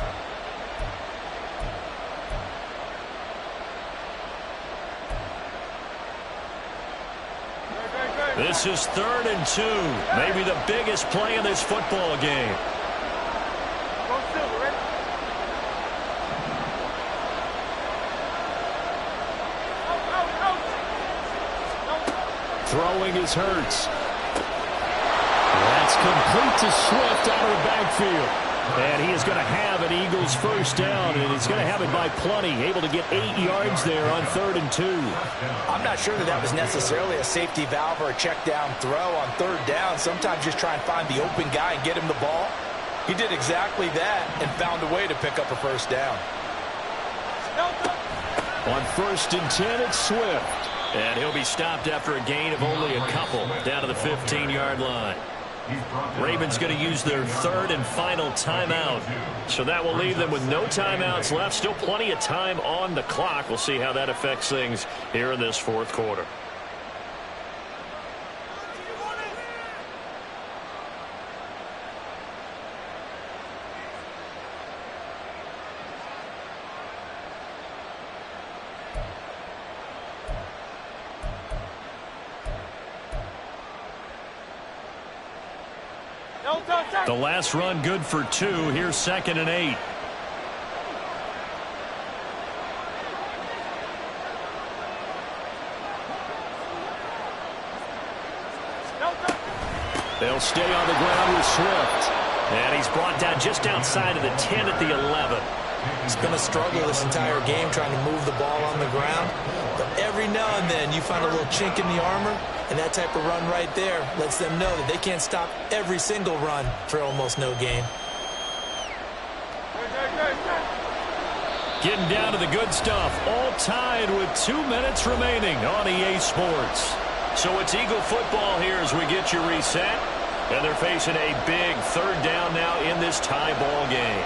This is 3rd and 2. Maybe the biggest play in this football game. Throwing is Hurts. That's complete to Swift out of the backfield. And he is going to have an Eagles first down, and he's going to have it by plenty. Able to get 8 yards there on 3rd and 2. I'm not sure that was necessarily a safety valve or a check down throw on 3rd down. Sometimes just try and find the open guy and get him the ball. He did exactly that and found a way to pick up a first down. On 1st and 10, it's Swift. And he'll be stopped after a gain of only a couple down to the 15-yard line. Ravens going to use their 3rd and final timeout. So that will leave them with no timeouts left. Still plenty of time on the clock. We'll see how that affects things here in this 4th quarter. The last run good for 2. Here's 2nd and 8. They'll stay on the ground with Swift. And he's brought down just outside of the 10 at the 11. It's been a struggle this entire game trying to move the ball on the ground. But every now and then you find a little chink in the armor, and that type of run right there lets them know that they can't stop every single run for almost no gain. Getting down to the good stuff. All tied with 2 minutes remaining on EA Sports. So it's Eagle football here as we get you reset. And they're facing a big 3rd down now in this tie ball game.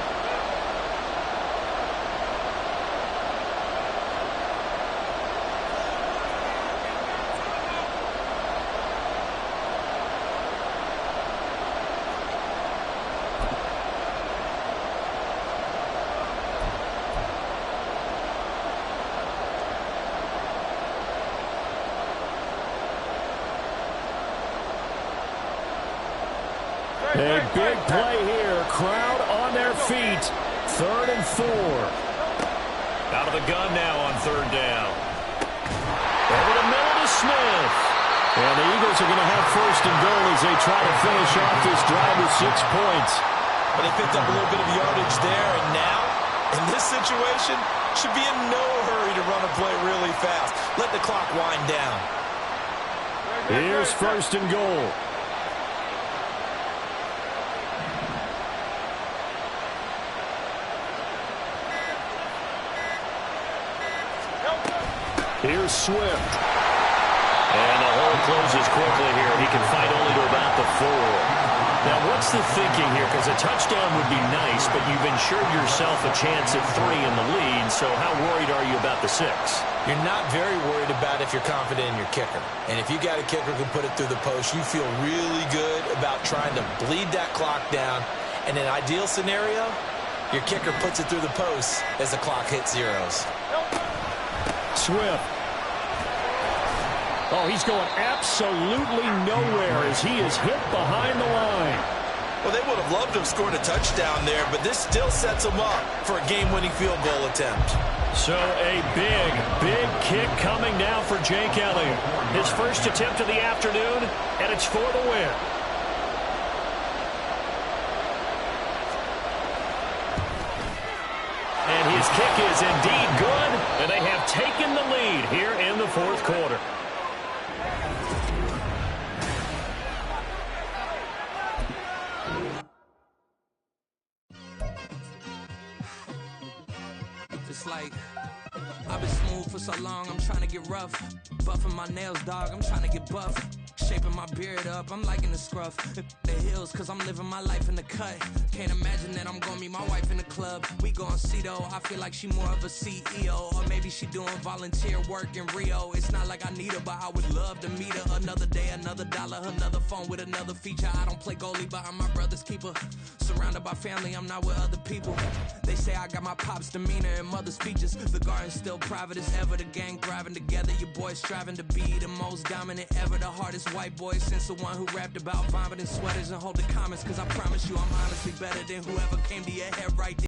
A big play here. Crowd on their feet. 3rd and 4. Out of the gun now on 3rd down. Over the middle to Smith. And the Eagles are going to have 1st and goal as they try to finish off this drive with 6 points. But they picked up a little bit of yardage there, and now, in this situation, should be in no hurry to run a play really fast. Let the clock wind down. Here's 1st and goal. Here's Swift. And the hole closes quickly here. He can fight only to about the 4. Now, what's the thinking here? Because a touchdown would be nice, but you've ensured yourself a chance at 3 in the lead. So how worried are you about the 6? You're not very worried about if you're confident in your kicker. And if you got a kicker who can put it through the post, you feel really good about trying to bleed that clock down. In an ideal scenario, your kicker puts it through the post as the clock hits zeros. Swift. Oh, he's going absolutely nowhere as he is hit behind the line. Well, they would have loved to have scored a touchdown there, but this still sets them up for a game-winning field goal attempt. So a big kick coming now for Jake Elliott. His first attempt of the afternoon, and it's for the win. And his kick is indeed good, and they have taken the lead here in the fourth quarter. It's like I've been smooth for so long, I'm trying to get rough. Buffing my nails, dog, I'm trying to get buff. Shaping my beard up, I'm liking the scruff. The hills, cause I'm living my life in the cut. Can't imagine that I'm gonna meet my wife in the club. We gon' see though, I feel like she more of a CEO. Or maybe she doing volunteer work in Rio. It's not like I need her, but I would love to meet her. Another day, another dollar, another phone with another feature. I don't play goalie, but I'm my brother's keeper. Surrounded by family, I'm not with other people. They say I got my pop's demeanor and mother's features. The garden's still private as ever, the gang thriving together. Your boys striving to be the most dominant ever. The hardest white boy since the one who rapped about vomiting sweaters and hold the comments. Cause I promise you I'm honestly better than whoever came to your head right there.